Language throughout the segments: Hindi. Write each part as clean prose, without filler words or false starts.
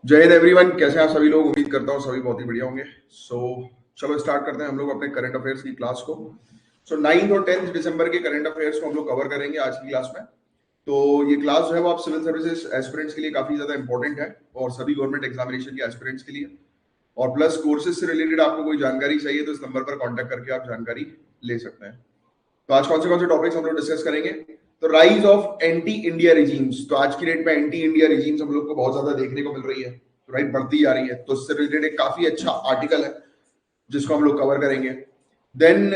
जय हिंद एवरीवन, कैसे हैं आप सभी लोग। उम्मीद करता हूँ सभी बहुत ही बढ़िया होंगे। चलो स्टार्ट करते हैं हम लोग अपने करंट अफेयर्स की क्लास को। 9 और 10 दिसंबर के करंट अफेयर्स को हम लोग कवर करेंगे आज की क्लास में। तो ये क्लास जो है वो आप सिविल सर्विसेज एस्पिरेंट्स के लिए काफी ज्यादा इंपॉर्टेंट है और सभी गवर्नमेंट एग्जामिनेशन के एस्पिरेंट्स के लिए। और प्लस कोर्सेज से रिलेटेड आपको कोई जानकारी चाहिए तो इस नंबर पर कॉन्टेक्ट करके आप जानकारी ले सकते हैं। तो आज कौन से टॉपिक्स हम लोग डिस्कस करेंगे। तो rise of anti India regimes. तो आज की डेट में एंटी इंडिया रिजीम्स हम लोग को बहुत ज्यादा देखने को मिल रही है, राइट, बढ़ती जा रही है। तो इससे रिलेटेड एक काफी अच्छा आर्टिकल है जिसको हम लोग कवर करेंगे। देन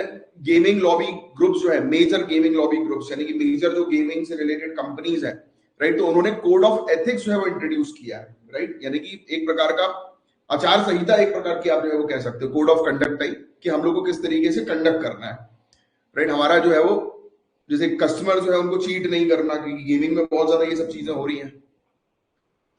गेमिंग लॉबी ग्रुप्स जो है, मेजर गेमिंग लॉबी ग्रुप्स यानी कि मेजर जो गेमिंग से रिलेटेड कंपनीज है, राइट, तो उन्होंने कोड ऑफ एथिक्स जो है वो इंट्रोड्यूस किया है, राइट, यानी कि एक प्रकार का आचार संहिता, एक प्रकार की आप जो है वो कह सकते हो कोड ऑफ कंडक्ट टाइप, कि हम लोग को किस तरीके से कंडक्ट करना है, राइट। हमारा जो है वो जैसे कस्टमर जो है उनको चीट नहीं करना, क्योंकि गेमिंग में बहुत ज्यादा ये सब चीजें हो रही हैं।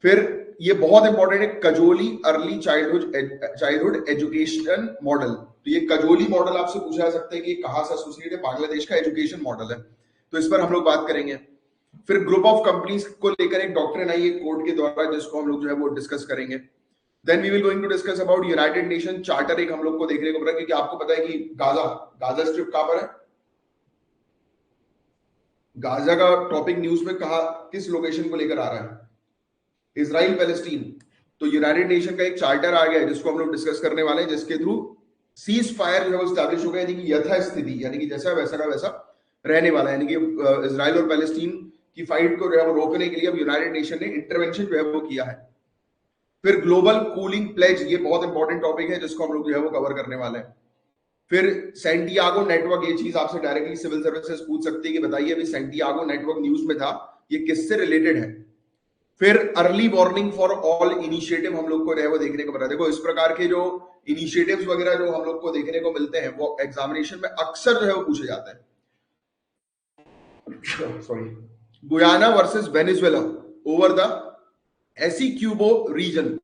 फिर ये बहुत इंपॉर्टेंट है, Kajoli early childhood education model. तो ये कजोली मॉडल आपसे पूछा जा सकता है कि कहां से एसोसिएट है। बांग्लादेश का एजुकेशन मॉडल है, तो इस पर हम लोग बात करेंगे। फिर ग्रुप ऑफ कंपनीज को लेकर एक डॉक्ट्रिन आई है कोर्ट के द्वारा, जिसको हम लोग जो है वो डिस्कस करेंगे। Then we will going to discuss about United Nation charter, एक हम लोग को देखने को मिला, क्योंकि आपको पता है कि गाजा गाजा स्ट्रिप कहां पर है। गाजा का टॉपिक न्यूज में कहा किस लोकेशन को लेकर आ रहा है, इजराइल पैलेस्टीन। तो यूनाइटेड नेशन का एक चार्टर आ गया है जिसको हम लोग डिस्कस करने वाले हैं, जिसके थ्रू सीज फायर जो है वो स्टैब्लिश हो गया, यानी कि यथास्थिति, यानी कि जैसा वैसा का वैसा रहने वाला है। यानी कि इजराइल और पैलेस्टीन की फाइट को जो है वो रोकने के लिए अब यूनाइटेड नेशन ने इंटरवेंशन जो है वो किया है। फिर ग्लोबल कूलिंग प्लेज, ये बहुत इंपॉर्टेंट टॉपिक है जिसको हम लोग जो है वो कवर करने वाले हैं। फिर सेंटियागो नेटवर्क, ये चीज आपसे डायरेक्टली सिविल सर्विसेज पूछ सकती है कि बताइए अभी सेंटियागो नेटवर्क न्यूज में था, ये किससे रिलेटेड है। फिर early warning for all initiative हम लोग को वो देखने को मिला। देखो इस प्रकार के जो इनिशिएटिव्स वगैरह जो हम लोग को देखने को मिलते हैं वो एग्जामिनेशन में अक्सर जो है वो पूछे जाते हैं। Sorry, Guyana versus Venezuela over the Essequibo region.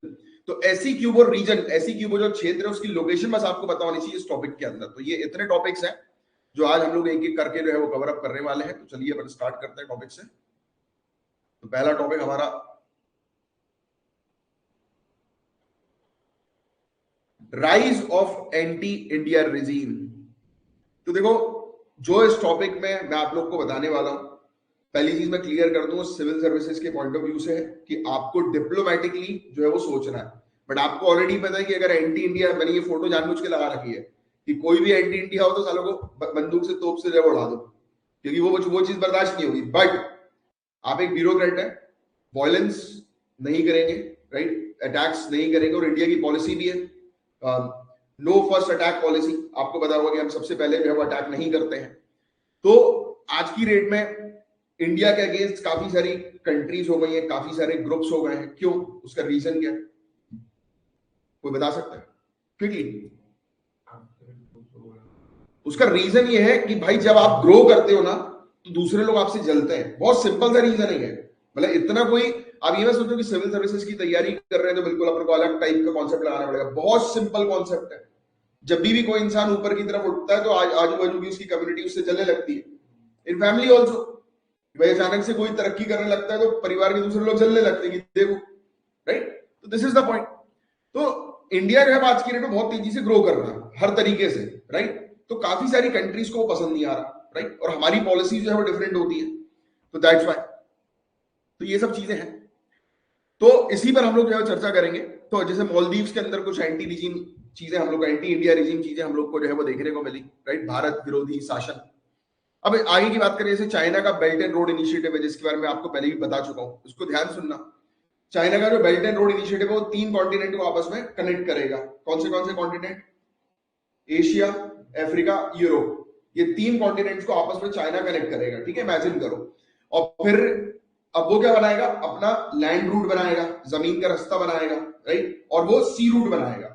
तो एसीक्यूबो रीजन, एसीक्यूबो जो क्षेत्र है उसकी लोकेशन बस आपको पता होनी चाहिए इस टॉपिक के अंदर। तो ये इतने टॉपिक्स हैं जो आज हम लोग एक एक करके जो है वो कवर अप करने वाले हैं। तो चलिए अपन स्टार्ट करते हैं टॉपिक से। तो पहला टॉपिक हमारा rise of anti India regime. तो देखो जो इस टॉपिक में मैं आप लोग को बताने वाला हूं, पहली चीज मैं क्लियर कर दूं सिविल सर्विसेज के पॉइंट ऑफ व्यू से है कि आपको डिप्लोमेटिकली जो है वो सोचना है। बट आपको ऑलरेडी पता है कि अगर एंटी इंडिया, मैंने ये फोटो जानबूझ के लगा रखी है कि कोई भी एंटी इंडिया हो तो सालों को बंदूक से तोप से जो है उड़ा दो, क्योंकि वो चीज बर्दाश्त नहीं होगी। बट आप एक ब्यूरोक्रेट है, वायलेंस नहीं करेंगे, राइट, अटैक्स नहीं करेंगे, और इंडिया की पॉलिसी भी है नो फर्स्ट अटैक पॉलिसी। आपको पता होगा कि हम सबसे पहले जो है वो अटैक नहीं करते हैं। तो आज की डेट में इंडिया के अगेंस्ट काफी सारी कंट्रीज हो गई हैं, काफी सारे ग्रुप्स हो गए हैं। क्यों, उसका रीजन क्या है, कोई बता सकता है क्विकली। उसका रीजन ये है कि भाई जब आप ग्रो करते हो ना तो दूसरे लोग आपसे जलते हैं। बहुत सिंपल सा रीजन है, मतलब इतना कोई आप ये मत सोचो कि सिविल सर्विसेज की तैयारी कर रहे हैं तो बिल्कुल अपने को अलग टाइप का कॉन्सेप्ट लगाना पड़ेगा। बहुत सिंपल कॉन्सेप्ट है। जब भी कोई इंसान ऊपर की तरफ उठता है तो आजू बाजू की उसकी कम्युनिटी उससे जलने लगती है। इन फैमिली ऑल्सो, भाई अचानक से कोई तरक्की करने लगता है तो परिवार के दूसरे लोग जलने लगते हैं कि देखो, राइट। तो दिस इज द पॉइंट। तो इंडिया जो है आज की डेट में बहुत तेजी से ग्रो कर रहा है हर तरीके से, राइट। तो काफी सारी कंट्रीज को पसंद नहीं आ रहा, राइट, और हमारी पॉलिसी जो है वो डिफरेंट होती है। तो दैट्स व्हाई, तो ये सब चीजें हैं। तो इसी पर हम लोग जो है चर्चा करेंगे। तो जैसे मालदीव्स के अंदर कुछ एंटी रिजीम चीजें हम लोग, एंटी इंडिया रिजीम चीजें हम लोग को जो है वो देखने को मिली, राइट, भारत विरोधी शासन। अब आगे की बात करें, जैसे चाइना का बेल्ट एंड रोड इनिशिएटिव है, जिसके बारे में आपको पहले भी बता चुका हूं, उसको ध्यान सुनना। चाइना का जो बेल्ट एंड रोड इनिशिएटिव है वो 3 कॉन्टिनेंट को आपस में कनेक्ट करेगा। कौन से कॉन्टिनेंट, एशिया, अफ्रीका, यूरोप, ये 3 कॉन्टिनेंट्स को आपस में चाइना कनेक्ट करेगा, ठीक है, इमेजिन करो। और फिर अब वो क्या बनाएगा, अपना लैंड रूट बनाएगा, जमीन का रास्ता बनाएगा, राइट, और वो सी रूट बनाएगा।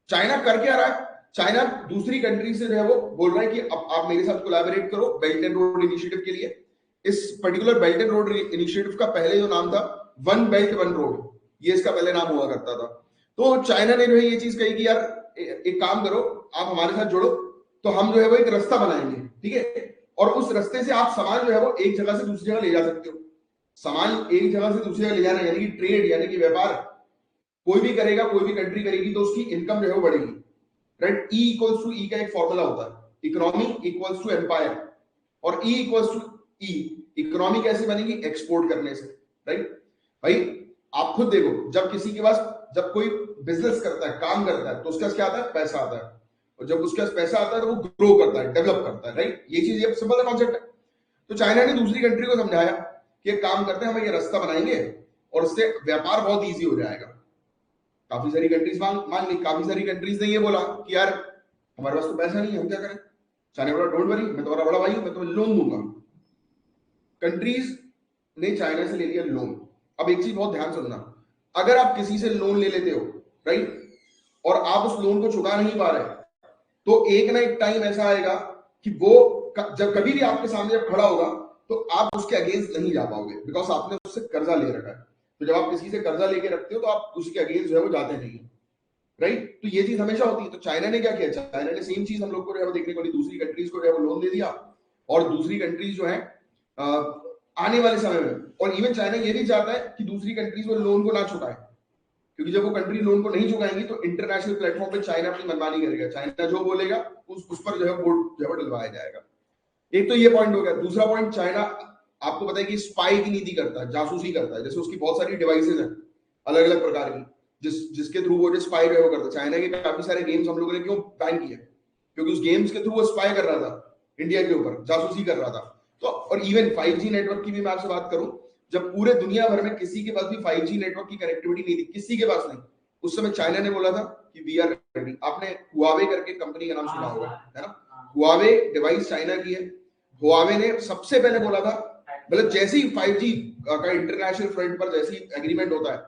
चाइना कर क्या रहा है, चाइना दूसरी कंट्री से जो है वो बोल रहा है कि अब आप मेरे साथ कोलैबोरेट करो बेल्ट एंड रोड इनिशिएटिव के लिए। इस particular belt and road initiative का पहले जो नाम था वन बेल्ट वन रोड, ये इसका पहले नाम हुआ करता था। तो चाइना ने जो है ये चीज कही कि यार एक काम करो, आप हमारे साथ जुड़ो, तो हम जो है वो एक रास्ता बनाएंगे, ठीक है, और उस रास्ते से आप सामान जो है वो एक जगह से दूसरी जगह ले जा सकते हो। सामान एक जगह से दूसरी जगह ले जाना यानी कि ट्रेड, यानी कि व्यापार, कोई भी करेगा, कोई भी कंट्री करेगी तो उसकी इनकम जो है वो बढ़ेगी, राइट। ई इक्वल्स टू ई का एक फॉर्मूला होता है, इकोनॉमी इक्वल्स टू एम्पायर, और E equals to E. Economy कैसे बनेगी? एक्सपोर्ट करने से, राइट। भाई आप खुद देखो, जब किसी के पास, जब कोई बिजनेस करता है, काम करता है, तो उसके पास क्या आता है? पैसा आता है। और जब उसके पास पैसा आता है तो वो ग्रो करता है, डेवलप करता है, राइट। ये चीज, ये सिंपल कॉन्सेप्ट है। तो चाइना ने दूसरी कंट्री को समझाया कि एक काम करते हैं, हम ये रास्ता बनाएंगे और उससे व्यापार बहुत ईजी हो जाएगा। काफी सारी कंट्रीज मान ली, काफी सारी कंट्रीज ने ये बोला कि यार हमारे पास तो पैसा नहीं है, हम क्या करें? चाइना बोला डोंट वरी, मैं तुम्हारा बड़ा भाई हूं, मैं तुम्हें लोन दूंगा। कंट्रीज ने चाइना से ले लिया लोन। अब एक चीज बहुत ध्यान से सुनना, अगर आप किसी से लोन ले लेते हो, राइट, और आप उस लोन को चुका नहीं पा रहे, तो एक ना एक टाइम ऐसा आएगा कि वो जब कभी भी आपके सामने जब खड़ा होगा तो आप उसके अगेंस्ट नहीं जा पाओगे, बिकॉज आपने उससे कर्जा ले रखा है। तो जब आप किसी से कर्जा लेके रखते हो तो आप उसके अगेंस्ट जो है वो जाते नहीं, राइट। तो ये चीज हमेशा होती है। तो चाइना ने क्या किया? चाइना ने सेम चीज हम लोग को जो है वो देखने को, दूसरी कंट्रीज को जो है वो लोन दे दिया, और दूसरी कंट्रीज जो है आने वाले समय में, और इवन चाइना ये भी चाहता है कि दूसरी कंट्रीज वो लोन को ना चुकाए, क्योंकि जब वो कंट्री लोन को नहीं चुकाएंगी तो इंटरनेशनल प्लेटफॉर्म पे चाइना अपनी मनमानी करेगा, चाइना जो बोलेगा उस पर जो है वोट जो है डलवाया जाएगा। एक तो ये पॉइंट हो गया। दूसरा पॉइंट, चाइना आपको पता है कि स्पाई की नीति करता है, जासूसी करता है। जैसे उसकी बहुत सारी डिवाइसेज हैं अलग अलग प्रकार की, जिसके थ्रू वो जो स्पाई जो है वो करता है। चाइना के काफी सारे गेम्स हम लोगों ने क्यों बैन किए? क्योंकि उस गेम्स के थ्रू वो स्पाई कर रहा था इंडिया के ऊपर, जासूसी कर रहा था। तो और इवन 5G नेटवर्क की भी मैं आपसे बात करूं, जब पूरे दुनिया भर में किसी के पास भी 5G नेटवर्क की कनेक्टिविटी नहीं थी, किसी के पास नहीं, उस समय चाइना ने बोला था कि वी आर रेडी। आपने हुआवे करके कंपनी का नाम सुना होगा, है ना? हुआवे डिवाइस चाइना की है। हुआवे ने सबसे पहले बोला था, मतलब जैसे ही 5G का इंटरनेशनल फ्रंट पर जैसे ही एग्रीमेंट होता है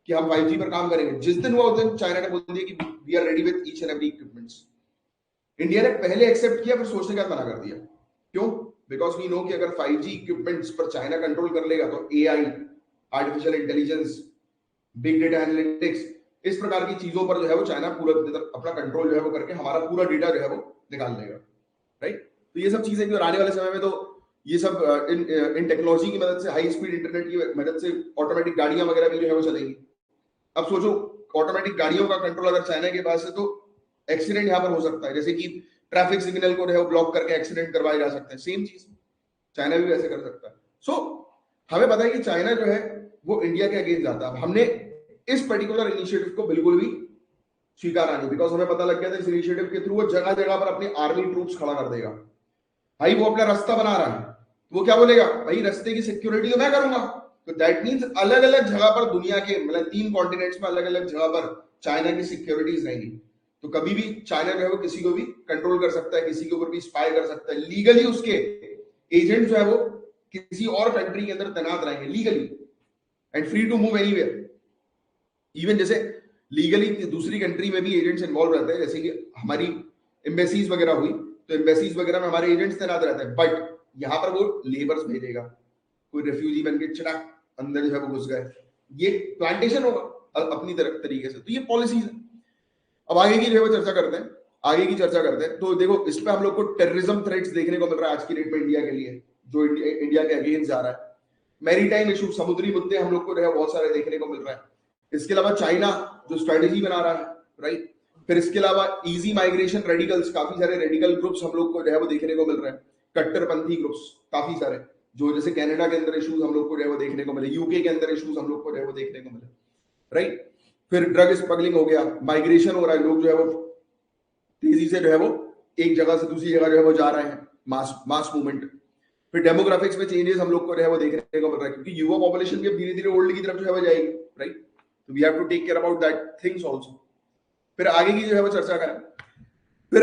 कि हम 5G पर काम करेंगे, जिस दिन हुआ उस दिन चाइना ने बोल दिया कि we are ready with each and every equipments. India ने पहले एक्सेप्ट किया, फिर सोचने के बाद मना कर दिया। क्यों? बिकॉज वी नो कि अगर 5G इक्विपमेंट्स पर चाइना कंट्रोल कर लेगा तो AI, artificial intelligence, big data analytics, इस प्रकार की चीजों पर जो है वो चाइना पूरा अपना कंट्रोल जो है वो करके हमारा पूरा डेटा जो है वो निकाल लेगा, राइट। तो ये सब चीजें जो आने वाले समय में, तो ये सब इन टेक्नोलॉजी की मदद से, हाई स्पीड इंटरनेट की मदद से ऑटोमेटिक गाड़ियां वगैरह भी जो है वो चलेंगी। अब सोचो, ऑटोमेटिक गाड़ियों का कंट्रोल अगर चाइना के पास है तो एक्सीडेंट यहां पर हो सकता है, जैसे कि ट्रैफिक सिग्नल को जो है वो ब्लॉक करके एक्सीडेंट करवाए जा सकते हैं। सेम चीज चाइना भी वैसे कर सकता है। सो हमें पता है कि चाइना जो है वो इंडिया के अगेंस्ट जाता है। हमने इस पर्टिकुलर इनिशिएटिव को बिल्कुल भी स्वीकारा नहीं, बिकॉज हमें पता लग गया था इस इनिशिएटिव के थ्रू वो जगह जगह पर अपनी आर्मी ट्रूप्स खड़ा कर देगा। भाई वो अपना रास्ता बना रहा है, तो वो क्या बोलेगा? भाई रास्ते की सिक्योरिटी तो मैं करूंगा। तो दैट मींस अलग अलग जगह पर दुनिया के, मतलब 3 कॉन्टिनेंट्स में अलग अलग जगह पर चाइना की सिक्योरिटीज रहेंगी। तो कभी भी चाइना जो है वो किसी को भी कंट्रोल कर सकता है, किसी के ऊपर भी स्पाई कर सकता है। लीगली उसके एजेंट जो है वो किसी और कंट्री के अंदर तैनात रहेंगे, legally and free to move anywhere. Even जैसे लीगली दूसरी कंट्री में भी एजेंट्स इन्वॉल्व रहते हैं, जैसे कि हमारी एम्बेसीज वगैरह हुई, तो एम्बेसीज वगैरह में हमारे एजेंट्स तैनात रहते हैं, बट यहाँ पर वो लेबर्स भेजेगा। कोई रेफ्यूजी बन के चटाक अंदर जो है वो घुस गए, ये प्लांटेशन होगा अपनी तरफ तरीके से। तो ये पॉलिसीज है। अब आगे की जो है वो चर्चा करते हैं, आगे की चर्चा करते हैं। तो देखो, इस पे हम लोग को टेररिज्म थ्रेट्स देखने को मिल रहा है आज की डेट में इंडिया के लिए, जो इंडिया के अगेंस्ट जा रहा है। मैरीटाइम इशू, समुद्री मुद्दे हम लोग को जो है बहुत सारे देखने को मिल रहा है। इसके अलावा चाइना जो स्ट्रेटेजी बना रहा है, राइट। फिर इसके अलावा इजी माइग्रेशन, रेडिकल्स, काफी सारे रेडिकल ग्रुप्स हम लोग को जो है वो देखने को मिल रहे हैं, कट्टरपंथी ग्रुप्स काफी सारे, जो जैसे कनाडा के अंदर इश्यूज हम लोग को जो है वो देखने को मिले, यूके के अंदर इश्यूज हम लोग को जो है वो देखने को मिले, राइट। फिर ड्रग स्मगलिंग हो गया, माइग्रेशन हो रहा है, लोग जो है वो तेजी से जो है वो एक जगह से दूसरी जगह जो है वो जा रहे हैं, मास मूवमेंट। फिर डेमोग्राफिक्स में चेंजेस हम लोग को जो है वो देखने को मिल रहा है, क्योंकि युवा पॉपुलेशन भी धीरे धीरे ओल्ड की तरफ जो है वो जाएगी, राइट। तो we have to take care about that things also. फिर आगे की जो है वो चर्चा करें, फिर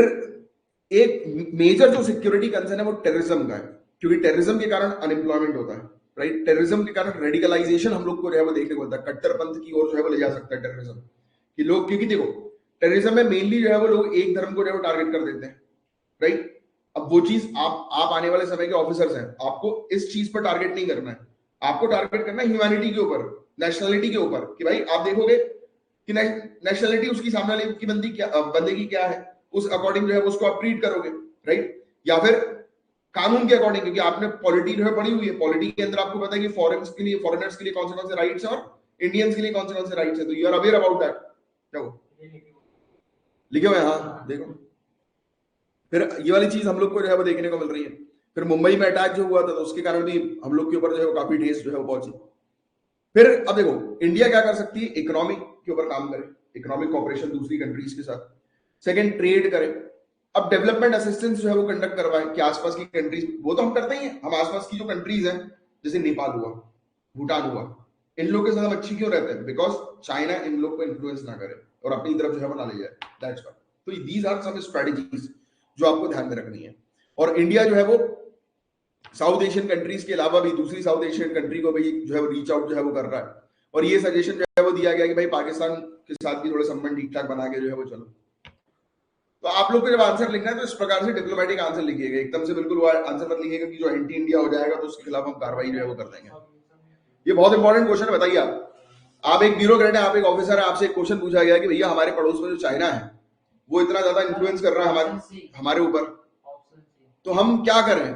एक मेजर जो सिक्योरिटी कंसर्न है वो टेररिज्म का है, क्योंकि टेररिज्म के कारण अनएम्प्लॉयमेंट होता है, राइट। टेररिज्म के कारण रेडिकलाइजेशन हम लोग को जो है वो देखने को मिलता है, कट्टरपंथ की ओर जो है वो ले जा सकता है टेररिज्म, कि लोग, क्योंकि देखो टेररिज्म में मेनली जो है वो लोग एक धर्म को जो है वो टारगेट कर देते हैं, राइट। अब वो चीज आप आने वाले समय के ऑफिसर्स हैं, आपको इस चीज पर टारगेट नहीं करना है, आपको टारगेट करना है ह्यूमैनिटी के ऊपर, नेशनलिटी के ऊपर, कि भाई आप देखोगे कि नेशनलिटी उसकी सामने वाले की बंदे की क्या है, उस अकॉर्डिंग जो है उसको आप ट्रीट करोगे, राइट। या फिर कानून के अकॉर्डिंग, क्योंकि आपने पॉलिटी जो है पढ़ी हुई है, पॉलिटी के अंदर आपको पता है कि फॉरेनर्स के लिए कौन से राइट्स हैं और इंडियंस के लिए कौन से राइट्स है, तो you are aware about that, क्या वो लिखे हुए हैं, हाँ देखो। फिर ये वाली चीज हम लोग को जो है वो देखने को मिल रही है। फिर मुंबई में अटैक जो हुआ था, तो उसके कारण भी हम लोग के ऊपर जो है काफी ठेस जो है वो पहुंची। फिर अब देखो इंडिया क्या कर सकती है, इकोनॉमिक के ऊपर काम करे, इकोनॉमिक कॉपरेशन दूसरी कंट्रीज के साथ। सेकंड, ट्रेड करे। अब डेवलपमेंट असिस्टेंस जो है वो कंडक्ट करवाए कि आसपास की कंट्रीज, वो तो हम करते ही हैं, हम आसपास की जो कंट्रीज हैं जैसे नेपाल हुआ, भूटान हुआ, इन लोग के साथ हम अच्छी क्यों रहते हैं, बिकॉज चाइना इन लोग को इन्फ्लुएंस ना करे और अपनी तरफ जो है वो ना ले जाए, दैट्स व्हाई। तो दीज आर सम स्ट्रेटजीज जो आपको ध्यान में रखनी है। और इंडिया जो है वो साउथ एशियन कंट्रीज के अलावा भी दूसरी साउथ एशियन कंट्री को भी जो है वो रीच आउट जो है वो कर रहा है। और ये सजेशन जो है वो दिया गया कि भाई पाकिस्तान के साथ भी थोड़े संबंध ठीक ठाक बना के जो है वो चलो। तो आप लोग को जब आंसर लिखना है तो इस प्रकार से डिप्लोमेटिक आंसर लिखिएगा, एकदम से बिल्कुल वो आंसर मत लिखिएगा कि जो एंटी इंडिया हो जाएगा तो उसके खिलाफ हम कार्रवाई जो है वो कर देंगे। ये बहुत इंपॉर्टेंट क्वेश्चन है, बताइए आप एक ब्यूरोक्रेट है, आप एक ऑफिसर है, आपसे एक क्वेश्चन पूछा गया कि भैया हमारे पड़ोस में जो चाइना है वो इतना ज्यादा इन्फ्लुएंस कर रहा है हमारे ऊपर, तो हम क्या करें?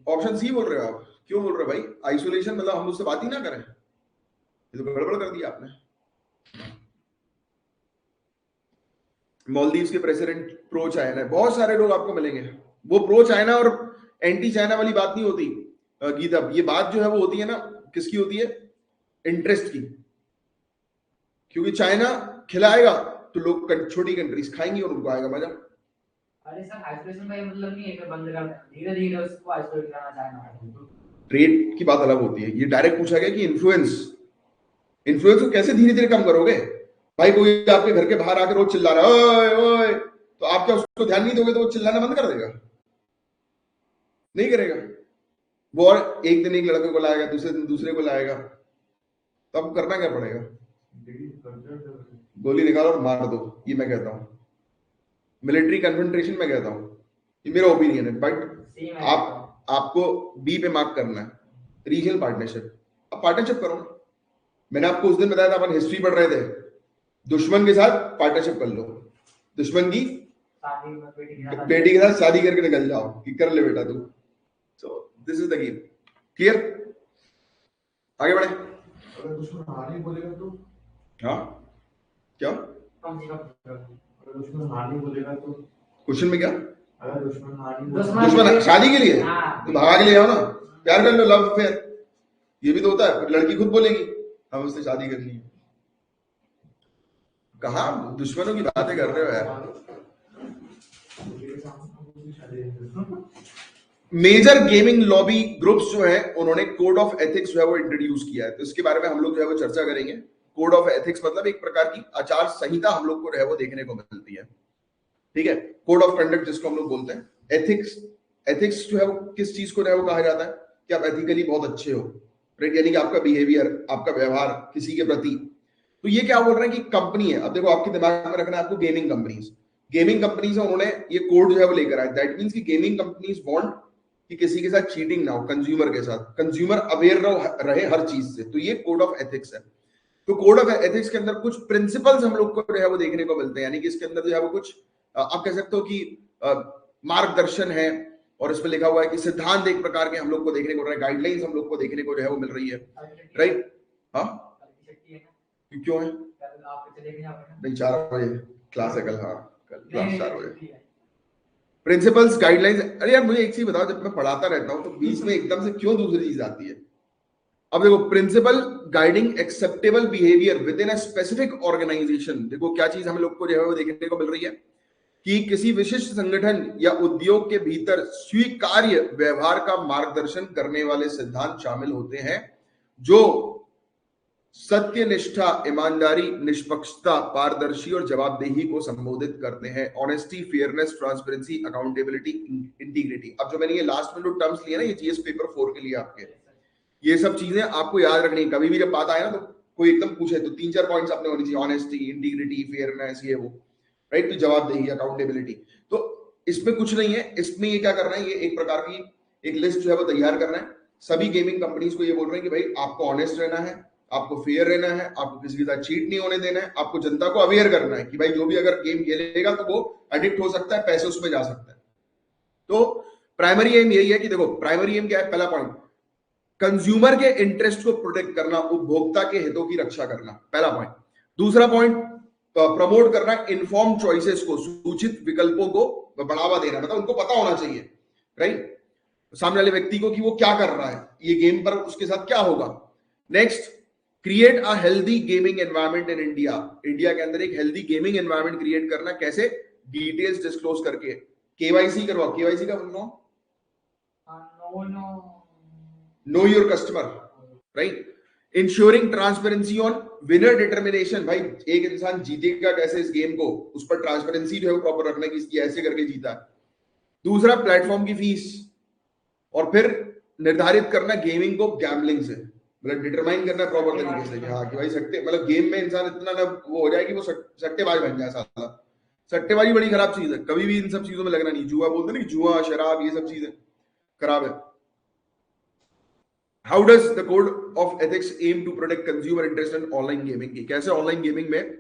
ऑप्शन सी बोल रहे हो आप, क्यों बोल रहे हो भाई? आइसोलेशन मतलब हम उससे बात ही ना करें? ये तो गड़बड़ कर दिया आपने। मालदीव्स के प्रेसिडेंट प्रो चाइना है, बहुत सारे लोग आपको मिलेंगे। वो प्रो चाइना और एंटी चाइना वाली बात नहीं होती गीता, ये बात जो है वो होती है ना, किसकी होती है? इंटरेस्ट की। क्योंकि चाइना खिलाएगा तो लोग छोटी कंट्रीज खाएंगी और उनको आएगा मजा। अरे सर आइसोलेशन का ये मतलब नहीं है कि बंद कर धीरे धीरे उसको आइसोलेट करना चाहना। ट्रेड की बात अलग होती है, ये डायरेक्ट पूछा गया कि इन्फ्लुएंस को कैसे धीरे धीरे कम करोगे? भाई कोई आपके घर के बाहर आकर रोज चिल्ला रहा है ओए ओए, तो आप क्या उसको ध्यान नहीं दोगे तो वो चिल्लाना बंद कर देगा? नहीं करेगा वो। और एक दिन एक लड़के को लाएगा, दूसरे दिन दूसरे को लाएगा, तो आपको करना क्या पड़ेगा? गोली निकालो और मार दो, ये मैं कहता हूं, मिलिट्री कन्फ्रंटेशन में कहता हूं, ये मेरा ओपिनियन है। बट आपको बी पे मार्क करना है, रीजनल पार्टनरशिप। अब पार्टनरशिप करो ना, मैंने आपको उस दिन बताया था, अपन हिस्ट्री पढ़ रहे थे, दुश्मन के साथ पार्टनरशिप कर लो, दुश्मन की बेटी के साथ शादी करके निकल जाओ कि कर ले बेटा तू। So this is the game. Clear? आगे बढ़े। अगर दुश्मन हार नहीं बोलेगा तो? हाँ क्या? अगर दुश्मन हार नहीं बोलेगा तो? क्वेश्चन में क्या? अगर दुश्मन हार नहीं दुश्मन शादी के लिए तो भगा के ले आओ ना, प्यार कर लो, लव अफेयर। ये भी तो होता है, लड़की खुद बोलेगी हम उससे शादी करनी है। कहा दुश्मनों की बातें कर रहे हो यार? मेजर गेमिंग लॉबी ग्रुप्स जो है उन्होंने कोड ऑफ एथिक्स जो है वो इंट्रोड्यूस किया है, तो इसके बारे में हम लोग जो है वो चर्चा करेंगे। कोड ऑफ एथिक्स मतलब एक प्रकार की आचार संहिता हम लोग को जो है वो देखने को मिलती है, ठीक है? कोड ऑफ कंडक्ट जिसको हम लोग बोलते हैं। एथिक्स जो है वो किस चीज को जो है वो कहा जाता है कि आप एथिकली बहुत अच्छे हो, राइट? यानी कि आपका बिहेवियर, आपका व्यवहार किसी के प्रति। तो ये क्या बोल रहे हैं कि कंपनी है, अब देखो आपके दिमाग में रखना है आपको, गेमिंग कंपनीज है, उन्होंने ये कोड जो है वो लेकर आए। दैट मींस कि गेमिंग कंपनीज वांट कि किसी के साथ चीटिंग ना हो, कंज्यूमर के साथ, कंज्यूमर अवेयर रहे हर चीज से, तो ये कोड ऑफ एथिक्स है। तो कोड ऑफ एथिक्स के अंदर कुछ प्रिंसिपल्स हम लोग को जो है वो देखने को मिलते हैं, यानी कि इसके अंदर जो है वो कुछ आप कह सकते हो कि मार्गदर्शन है, और इसमें लिखा हुआ है कि सिद्धांत एक प्रकार के हम लोग को देखने को रहे, गाइडलाइंस हम लोग को देखने को जो है वो मिल रही है, राइट? हाँ क्यों है? नहीं 4 बजे क्लास है कल, हाँ कल क्लास 4 बजे। Principles, guidelines. अरे यार मुझे एक चीज बताओ, जब मैं पढ़ाता रहता हूँ तो बीच में एकदम से क्यों दूसरी चीज आती है? अब देखो, principle guiding acceptable behaviour within a specific organisation. देखो क्या चीज हम लोग को जो है वो देखने को मिल रही है कि किसी विशिष्ट संगठन या उद्योग के भीतर स्वीकार्य व्यवहार का मार्गदर्शन करने वाले सिद्धांत शामिल होते हैं जो सत्य, निष्ठा, ईमानदारी, निष्पक्षता, पारदर्शी और जवाबदेही को संबोधित करते हैं। Honesty, fairness, transparency, accountability, integrity. अब जो मैंने ये लास्ट में जो टर्म्स लिए ना, ये जीएस पेपर 4 के लिए आपके, ये सब चीजें आपको याद रखनी है। कभी भी जब बात आए ना तो कोई एकदम पूछे तो 3-4 पॉइंट्स आपने होनी चाहिए, ऑनेस्टी, इंटीग्रिटी, फेयरनेस, ये वो, राइट? तो जवाबदेही, अकाउंटेबिलिटी। तो इसमें कुछ नहीं है, इसमें ये क्या करना है, ये एक प्रकार की एक लिस्ट जो है वो तैयार करना है। सभी गेमिंग कंपनीज को ये बोल रहे हैं कि भाई आपको ऑनेस्ट रहना है, आपको फेयर रहना है, आपको किसी के साथ चीट नहीं होने देना है, आपको जनता को अवेयर करना है कि भाई जो भी अगर गेम खेलेगा तो वो एडिक्ट हो सकता है, पैसे उसमें जा सकता है। तो प्राइमरी एम यही है कि देखो, प्राइमरी एम क्या है? पहला पॉइंट, कंज्यूमर के इंटरेस्ट को प्रोटेक्ट करना, उपभोक्ता के हितों की रक्षा करना, पहला पॉइंट। दूसरा पॉइंट, प्रमोट करना इन्फॉर्म चॉइसेस को, सूचित विकल्पों को बढ़ावा देना, मतलब उनको पता होना चाहिए, राइट, सामने वाले व्यक्ति को कि वो क्या कर रहा है, ये गेम पर उसके साथ क्या होगा। Next, create a healthy gaming environment in India, India के अंदर एक हेल्दी गेमिंग एनवायरनमेंट क्रिएट करना, कैसे, डिटेल्स डिस्क्लोज करके, केवाईसी करवाओ, केवाईसी का बोल know your customer, right, ensuring transparency on winner determination, भाई एक इंसान जीतेगा कैसे इस गेम को, उस पर ट्रांसपेरेंसी जो है वो प्रॉपर रखना कि इसकी ऐसे करके जीता है। दूसरा, प्लेटफॉर्म की फीस, और फिर निर्धारित करना गेमिंग को गैम्बलिंग से, मतलब डिटरमाइन करना प्रॉपर तरीके से, हाँ कि भाई सट्टे, मतलब गेम में इंसान इतना ना वो हो जाए कि वो सट्टेबाज बन जाए साला। सट्टेबाजी बड़ी खराब चीज है, कभी भी इन सब चीजों में लगना नहीं। जुआ बोलते ना कि जुआ, शराब, ये सब चीजें खराब है। How does the code of ethics aim to protect consumer interest in online gaming की, कैसे ऑनलाइन गेमिंग में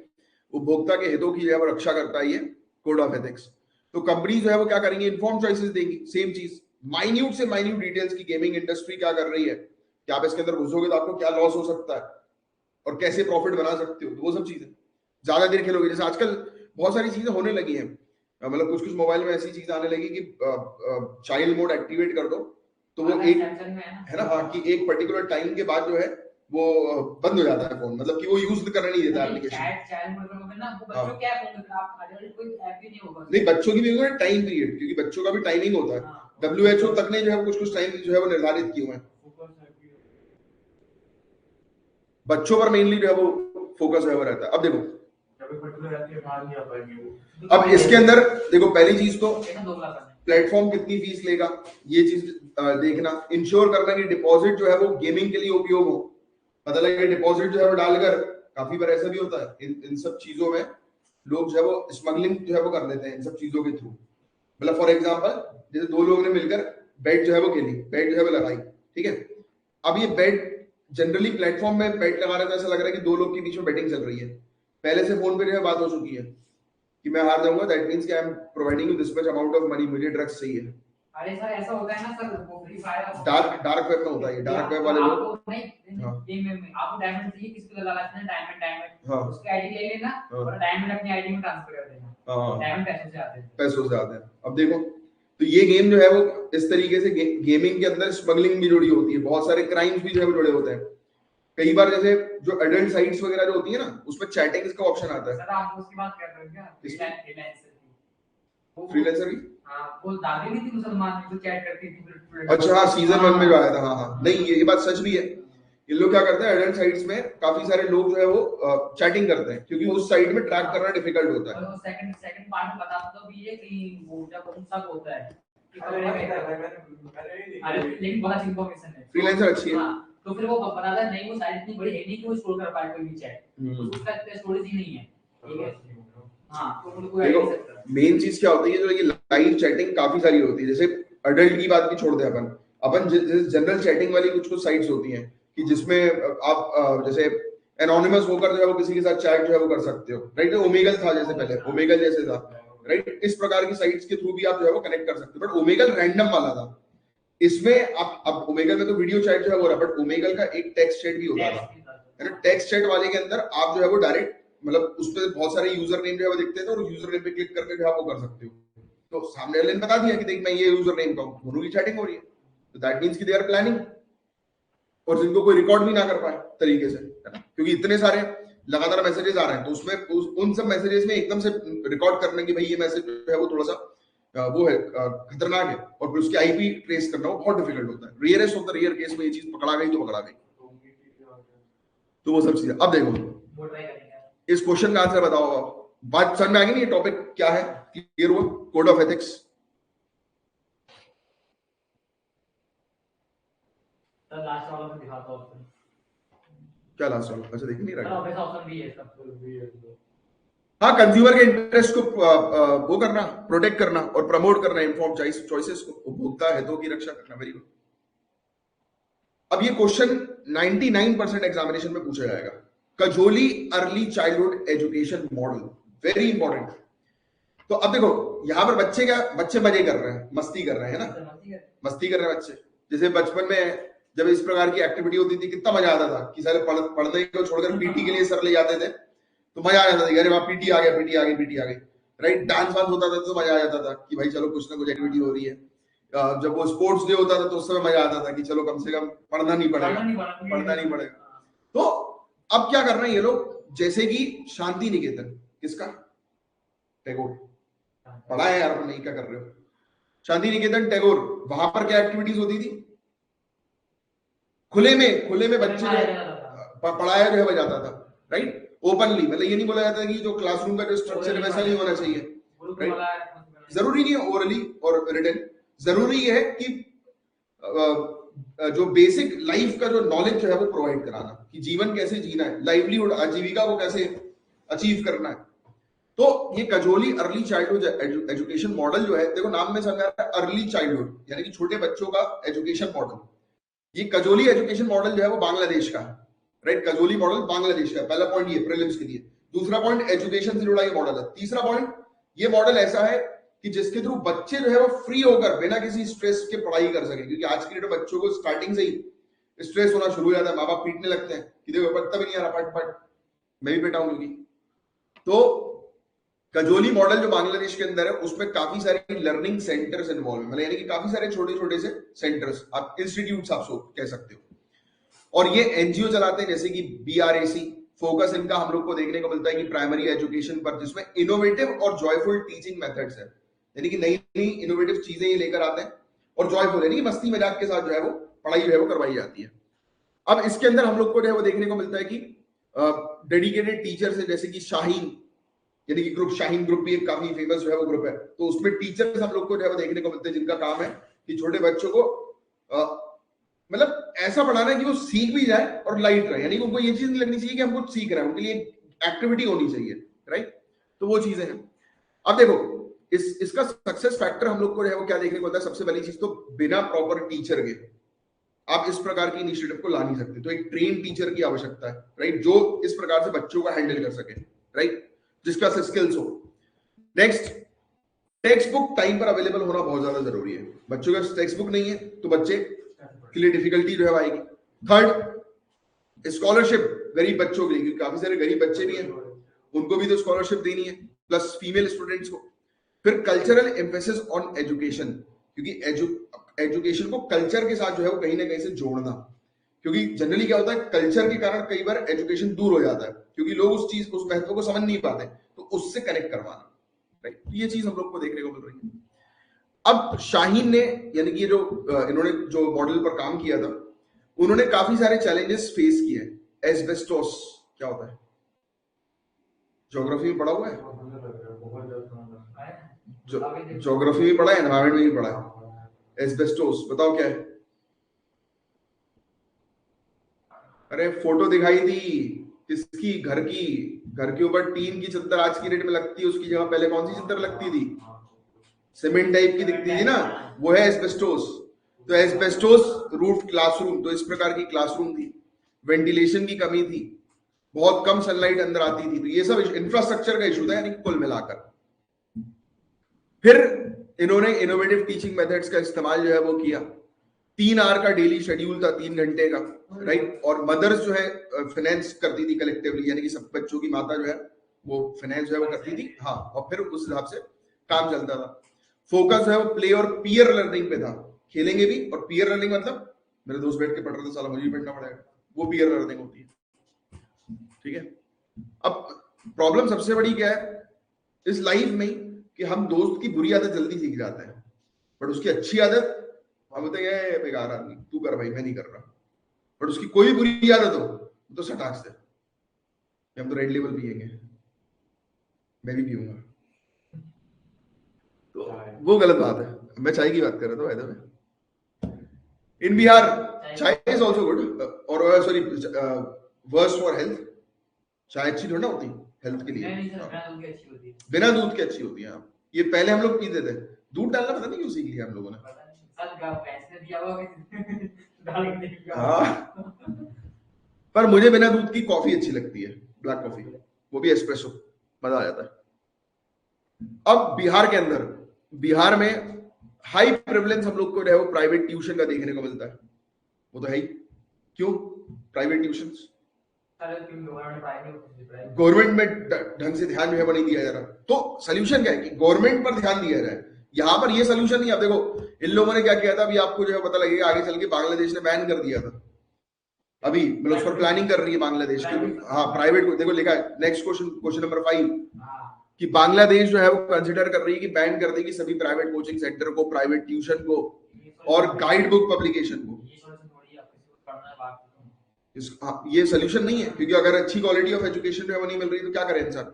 उपभोक्ता के हितों की रक्षा करता है ये कोड ऑफ एथिक्स। तो कंपनी जो है वो क्या करेंगी, इन्फॉर्म चॉइसेस देंगी, सेम चीज, माइन्यूट से माइन्यूट डिटेल्स की गेमिंग इंडस्ट्री क्या कर रही है, कि आप इसके अंदर घुसोगे तो आपको क्या लॉस हो सकता है और कैसे प्रॉफिट बना सकते हो, तो वो सब चीजें। ज्यादा देर खेलोगे, जैसे आजकल बहुत सारी चीजें होने लगी हैं, मतलब कुछ कुछ मोबाइल में ऐसी चीज आने लगी कि चाइल्ड मोड एक्टिवेट कर दो तो वो एक है ना, हाँ, कि एक पर्टिकुलर टाइम के बाद जो है वो बंद हो जाता है फोन, मतलब कि वो यूज करना नहीं देता एप्लीकेशन। नहीं, बच्चों की भी टाइम पीरियड, क्योंकि बच्चों का भी टाइमिंग होता है। WHO तक ने जो है कुछ कुछ टाइम जो है वो निर्धारित किए हुए हैं, बच्चों पर मेनली जो है वो फोकस है वो रहता है। अब देखो, अब इसके अंदर देखो, पहली चीज तो प्लेटफॉर्म कितनी फीस लेगा, ये चीज देखना, इंश्योर करना कि डिपॉजिट जो है वो गेमिंग के लिए उपयोग हो। पता लगे डिपॉजिट जो है वो डालकर, काफी बार ऐसा भी होता है इन सब चीजों में लोग जो है वो स्मगलिंग जो है वो कर लेते हैं इन सब चीजों के थ्रू। मतलब फॉर एग्जांपल, जैसे दो लोगों ने मिलकर बेट जो है वो खेली, बेट जो है वो लगाई, ठीक है। अब ये बेट जनरली प्लेटफॉर्म में बेट लगा रहे तो ऐसा लग रहा है कि दो लोग के बीच में बेटिंग चल रही है, पहले से फोन पे जो है बात हो चुकी है कि मैं हार जाऊंगा, दैट मींस कि I am providing you this much amount of money, मुझे ड्रग्स चाहिए। अरे सर ऐसा होता है ना सर, वो फ्री फायर डार्क वेब में होता है, डार्क वेब वाले लोग नहीं गेम में आपको डायमंड चाहिए, किसको लगाना है, डायमंड हाँ, उसकी आईडी ले लेना और डायमंड अपनी आईडी में ट्रांसफर कर देना, डायमंड पैसों से आते हैं। अब देखो, तो ये गेम जो है वो इस तरीके से गेमिंग के अंदर स्मगलिंग भी जुड़ी होती है, बहुत सारे क्राइम्स भी जो है वो जुड़े होते हैं। कई बार जैसे जो एडल्ट साइट्स वगैरह जो होती है ना, उसमें चैटिंग का ऑप्शन आता है। सर आप उसकी बात कर रहे हो क्या, फ्रीलांसर की? हां, वो दादी नहीं थी मुसलमान जो चैट करती थी। अच्छा हाँ, सीजन 1 में जो आया था, हाँ हाँ, नहीं ये बात सच भी है। ये लोग क्या करते हैं, एडल्ट साइट्स में काफी सारे लोग जो है वो चैटिंग करते हैं, क्योंकि उस साइट में ट्रैक करना डिफिकल्ट होता है। और सेकंड पार्ट में बता दो भी ये कि वो जब उन सब होता है कि अरे लेकिन बहुत अच्छी इंफॉर्मेशन है, फ्रीलांसर अच्छी है। हां, तो फिर वो बताता है नहीं, वो साइट इतनी बड़ी है नहीं कि वो स्टोर कर पाए कोई भी चैट, उसका स्टोरेज ही नहीं है, ठीक है। हां, तो उनको देखो मेन चीज क्या होती है, जो ये लाइव चैटिंग काफी सारी होती है। जैसे अडल्ट की बात भी छोड़ दे, अपन जनरल चैटिंग वाली कुछ कुछ साइट्स होती हैं कि जिसमें आप जैसे एनोनिमस होकर जो है वो किसी के साथ चैट जो है वो कर सकते हो, राइट। ओमेगल था जैसे पहले, ओमेगल जैसे था, राइट। इस प्रकार की साइट्स के थ्रू भी आप जो है वो कनेक्ट कर सकते हो, बट ओमेगल रैंडम वाला था। इसमें आप अब ओमेगल में तो वीडियो चैट जो है वो रहा, बट ओमेगल का एक टेक्स्ट चैट भी होता था, है ना। टेक्स्ट चैट वाले के अंदर आप जो है वो डायरेक्ट, मतलब उस पर बहुत सारे यूजर नेम जो है वो दिखते थे और यूजर नेम पे क्लिक करके जो है वो कर सकते हो। तो सामने वाले ने बता दिया कि देख मैं ये यूजर नेम का हूं, दोनों की चैटिंग हो रही है, तो दैट मींस कि दे आर प्लानिंग, और जिनको कोई रिकॉर्ड भी ना कर पाए तरीके से, है ना, क्योंकि इतने सारे लगातार मैसेजेस आ रहे हैं, तो उसमें उन सब मैसेजेस में एकदम से रिकॉर्ड करने की भाई ये मैसेज जो है वो थोड़ा सा वो है खतरनाक है, और फिर उसके आईपी ट्रेस करना वो बहुत डिफिकल्ट होता है। Rarest of the rare case में ये चीज पकड़ा गई तो पकड़ा गई, तो वो सब चीजें। अब देखो इस क्वेश्चन का आंसर बताओ आप, बात समझ में आ गई? ये टॉपिक क्या है, क्लियर हुआ? कोड ऑफ एथिक्स लास्ट वाला में दिखाता हूं, क्या लास्ट वाला? अच्छा देख नहीं रहा, वैसा ऑप्शन भी है इसका। हाँ, कंज्यूमर के इंटरेस्ट को वो करना, प्रोटेक्ट करना और प्रमोट करना इन्फॉर्म चॉइसेस को, उपभोक्ता हितों की रक्षा करना। Very good. अब ये क्वेश्चन 99% एग्जामिनेशन में पूछा जाएगा। Kajoli early childhood education model, very important. तो अब देखो यहां पर बच्चे मजे कर रहे हैं, मस्ती कर रहे हैं ना, मस्ती कर रहे हैं बच्चे। जैसे बचपन में जब इस प्रकार की एक्टिविटी होती थी कितना मजा आता था कि सारे पढ़ने को छोड़कर पीटी के लिए सर ले जाते थे तो मजा आ जाता था, अरे वहां पीटी आ गया, पीटी आ गई, पीटी आ गई, राइट। डांस वांस होता था तो मजा आ जाता था कि भाई चलो कुछ ना कुछ एक्टिविटी हो रही है। जब वो स्पोर्ट्स डे होता था तो उस समय मजा आता था कि चलो कम से कम पढ़ना नहीं पड़ेगा। तो अब क्या कर रहे हैं ये लोग, जैसे कि शांति निकेतन, किसका, टैगोर, पढ़ा है यार, नहीं क्या कर रहे हो, शांति निकेतन टैगोर, वहां पर क्या एक्टिविटीज होती थी, खुले में बच्चे पढ़ाया जो है जाता था, राइट, ओपनली, मतलब ये नहीं बोला जाता कि जो क्लासरूम का जो स्ट्रक्चर है वैसा नहीं होना चाहिए, राइट। जरूरी नहीं है ओरली और रिटन, जरूरी है कि जो बेसिक लाइफ का जो नॉलेज जो है वो प्रोवाइड कराना कि जीवन कैसे जीना है, लाइवलीहुड, आजीविका को कैसे अचीव करना है। तो ये कजोली अर्ली चाइल्डहुड एजुकेशन मॉडल जो है, देखो नाम में समझ आ रहा है अर्ली चाइल्डहुड, यानी कि छोटे बच्चों का एजुकेशन मॉडल। ये कजोली एजुकेशन मॉडल जो है वो बांग्लादेश का है, राइट, कजोली मॉडल बांग्लादेश का है। पहला पॉइंट ये प्रीलिम्स के लिए। दूसरा पॉइंट एजुकेशन से जुड़ा ये मॉडल है। तीसरा पॉइंट, ये मॉडल ऐसा है कि जिसके थ्रू बच्चे जो है वो फ्री होकर बिना किसी स्ट्रेस के पढ़ाई कर सके, क्योंकि आज की डेट में बच्चों को स्टार्टिंग से ही स्ट्रेस होना शुरू हो जाता है, माँ बाप पीटने लगते हैं कि देखो पढ़ता भी नहीं आ रहा, पढ़, मैं भी बेटा हूं। तो कजोली मॉडल जो बांग्लादेश के अंदर है उसमें काफी सारे लर्निंग सेंटर्स इन्वॉल्व, मतलब यानी कि काफी सारे छोटे छोटे से सेंटर्स, आप इंस्टीट्यूट्स आप कह सकते हो, और ये एनजीओ चलाते हैं, जैसे कि BRAC। फोकस इनका हम लोग को देखने को मिलता है कि प्राइमरी एजुकेशन पर, जिसमें इनोवेटिव और जॉयफुल टीचिंग मेथड्स है, यानी कि नई नई इनोवेटिव चीजें ये लेकर आते हैं, और जॉयफुल यानी कि मस्ती मजाक के साथ जो है वो पढ़ाई जो है वो करवाई जाती है। अब इसके अंदर हम लोग को जो है वो देखने को मिलता है कि डेडिकेटेड टीचर्स है, जैसे कि शाहीन, यानी कि ग्रुप, शाहीन ग्रुप भी एक काफी फेमस जो है वो ग्रुप है, तो उसमें टीचर्स हम लोग को जो है वो देखने को मिलते हैं जिनका काम है कि छोटे बच्चों को मतलब ऐसा पढ़ाना है कि वो सीख भी जाए और लाइट रहे, यानी कि उनको ये चीज नहीं लगनी चाहिए कि हम कुछ सीख रहे हैं, उनके लिए एक्टिविटी होनी चाहिए, राइट। तो वो चीजें हैं। अब देखो इसका सक्सेस फैक्टर हम लोग को जो है वो क्या देखने को मिलता है, सबसे पहली चीज तो बिना प्रॉपर टीचर के आप इस प्रकार की इनिशिएटिव को ला नहीं सकते, तो एक ट्रेन टीचर की आवश्यकता है, राइट, जो इस प्रकार से बच्चों को हैंडल कर सके, राइट, जिसका स्किल्स हो। नेक्स्ट, टेक्स्ट बुक टाइम पर अवेलेबल होना बहुत ज्यादा जरूरी है। बच्चों का टेक्स्ट बुक नहीं है तो बच्चे के लिए डिफिकल्टी जो है आएगी। थर्ड, स्कॉलरशिप गरीब बच्चों के लिए, क्योंकि काफी सारे गरीब बच्चे भी हैं, उनको भी तो स्कॉलरशिप देनी है, प्लस फीमेल स्टूडेंट्स को। फिर कल्चरल एम्फेसिस ऑन एजुकेशन, क्योंकि एजुकेशन को कल्चर के साथ जो है वो कहीं ना कहीं से जोड़ना, क्योंकि जनरली क्या होता है, कल्चर के कारण कई बार एजुकेशन दूर हो जाता है, क्योंकि लोग उस चीज, उस महत्व को समझ नहीं पाते, तो उससे कनेक्ट करवाना, राइट। तो ये चीज हम लोग को देखने को मिल रही है। अब शाहीन ने, यानी कि जो इन्होंने जो मॉडल पर काम किया था, उन्होंने काफी सारे चैलेंजेस फेस किए। एस्बेस्टोस क्या होता है, ज्योग्राफी में पढ़ा हुआ है, ज्योग्राफी में पढ़ा है, एनवायरमेंट में भी पढ़ा है। एस्बेस्टोस बताओ क्या है? अरे फोटो दिखाई थी किसकी, घर के ऊपर टीन की चद्दर आज की डेट में लगती है, उसकी जगह पहले कौन सी चद्दर लगती थी, सीमेंट टाइप की दिखती थी ना, वो है एस्बेस्टोस। तो एस्बेस्टोस रूफ क्लासरूम, तो इस प्रकार की क्लासरूम थी, वेंटिलेशन की कमी थी, बहुत कम सनलाइट अंदर आती थी, तो ये सब इंफ्रास्ट्रक्चर का इशू था, यानी कुल मिलाकर। फिर इन्होंने इनोवेटिव टीचिंग मेथड्स का इस्तेमाल जो है वो किया। 3 आवर का डेली शेड्यूल था, 3 घंटे का, राइट, और मदर्स जो है फाइनेंस करती थी कलेक्टिवली, यानी कि सब बच्चों की माता जो है वो फाइनेंस जो है वो करती थी, हाँ, और फिर उस हिसाब से काम चलता था। फोकस है वो प्ले और पीयर लर्निंग पे था, खेलेंगे भी, और पीयर लर्निंग मतलब मेरे दोस्त बैठ के पढ़ रहे थे, साला मुझे भी पढ़ना पड़ेगा, वो पीयर लर्निंग होती है, ठीक है। अब प्रॉब्लम सबसे बड़ी क्या है इस लाइफ में, कि हम दोस्त की बुरी आदत जल्दी सीख जाते हैं, बट उसकी अच्छी आदत हम बोलते हैं बेकार आदमी, तू कर भाई, मैं नहीं कर रहा, बट उसकी कोई बुरी आदत हो तो सटाक से, हम तो रेड लेबल पिएंगे, मैं भी पीऊंगा, तो वो गलत बात है। मैं चाय की बात कर रहा था वायदा में। इन बिहार चाय इज आल्सो गुड, और सॉरी वर्स फॉर हेल्थ। चाय अच्छी थोड़ा ना होती हेल्थ के लिए, बिना दूध के अच्छी होती है। ये पहले हम लोग पीते थे, दूध डालना पता नहीं क्यों सीख लिया हम लोगों ने। हाँ, पर मुझे बिना दूध की कॉफी अच्छी लगती है, ब्लैक कॉफी, वो भी एस्प्रेसो, मजा आ जाता है। अब बिहार में हाई प्रेवलेंस हम लोग को जो है वो प्राइवेट ट्यूशन का देखने को मिलता है, वो तो है ही। क्यों? प्राइवेट ट्यूशंस, गवर्नमेंट में ढंग से ध्यान जो है वो नहीं दिया जा रहा। तो सोल्यूशन क्या है कि गवर्नमेंट पर ध्यान दिया जाए। यहां पर ये सोल्यूशन नहीं। अब देखो इन लोगों ने क्या किया था, अभी आपको जो है पता लगेगा आगे चल के, बांग्लादेश ने बैन कर दिया था अभी, मतलब उस पर प्लानिंग कर रही है बांग्लादेश की। हाँ प्राइवेट को, देखो लिखा है नेक्स्ट क्वेश्चन नंबर 5 कि बांग्लादेश जो है वो कंसिडर कर रही है कि बैन कर देगी सभी प्राइवेट कोचिंग सेंटर को, प्राइवेट ट्यूशन को और गाइड बुक पब्लिकेशन को। ये सोल्यूशन नहीं है, क्योंकि अगर अच्छी क्वालिटी ऑफ एजुकेशन जो है वो नहीं मिल रही तो क्या करें इंसान।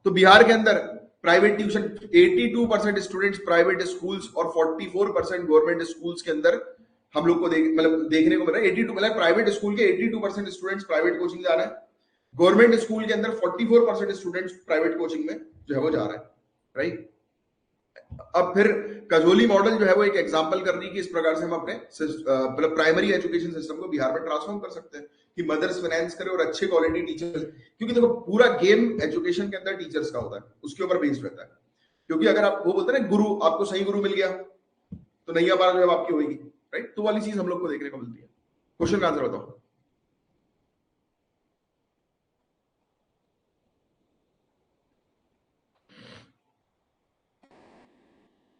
तो बिहार के अंदर private tuition 82% students private schools और 44% गवर्नमेंट स्कूल्स के अंदर हम लोग को देखने को मिल रहा है। 82 मतलब प्राइवेट स्कूल के 82% स्टूडेंट्स प्राइवेट कोचिंग जा रहे हैं, गवर्नमेंट स्कूल के अंदर 44% स्टूडेंट्स प्राइवेट कोचिंग में जो है वो जा रहे हैं, राइट। अब फिर कजोली मॉडल जो है वो एक एग्जांपल कर रही है कि इस प्रकार से हम अपने मतलब प्राइमरी एजुकेशन सिस्टम को बिहार में ट्रांसफॉर्म कर सकते हैं कि मदर्स फाइनेंस करे और अच्छे क्वालिटी टीचर्स, क्योंकि देखो पूरा गेम एजुकेशन के अंदर टीचर्स का होता है, उसके ऊपर बेस्ड रहता है। क्योंकि अगर आप वो बोलते हैं ना गुरु, आपको सही गुरु मिल गया तो नैया पार जो है आपकी होगी, राइट। तो वाली चीज हम लोग को देखने को मिलती है। क्वेश्चन का आंसर बताओ।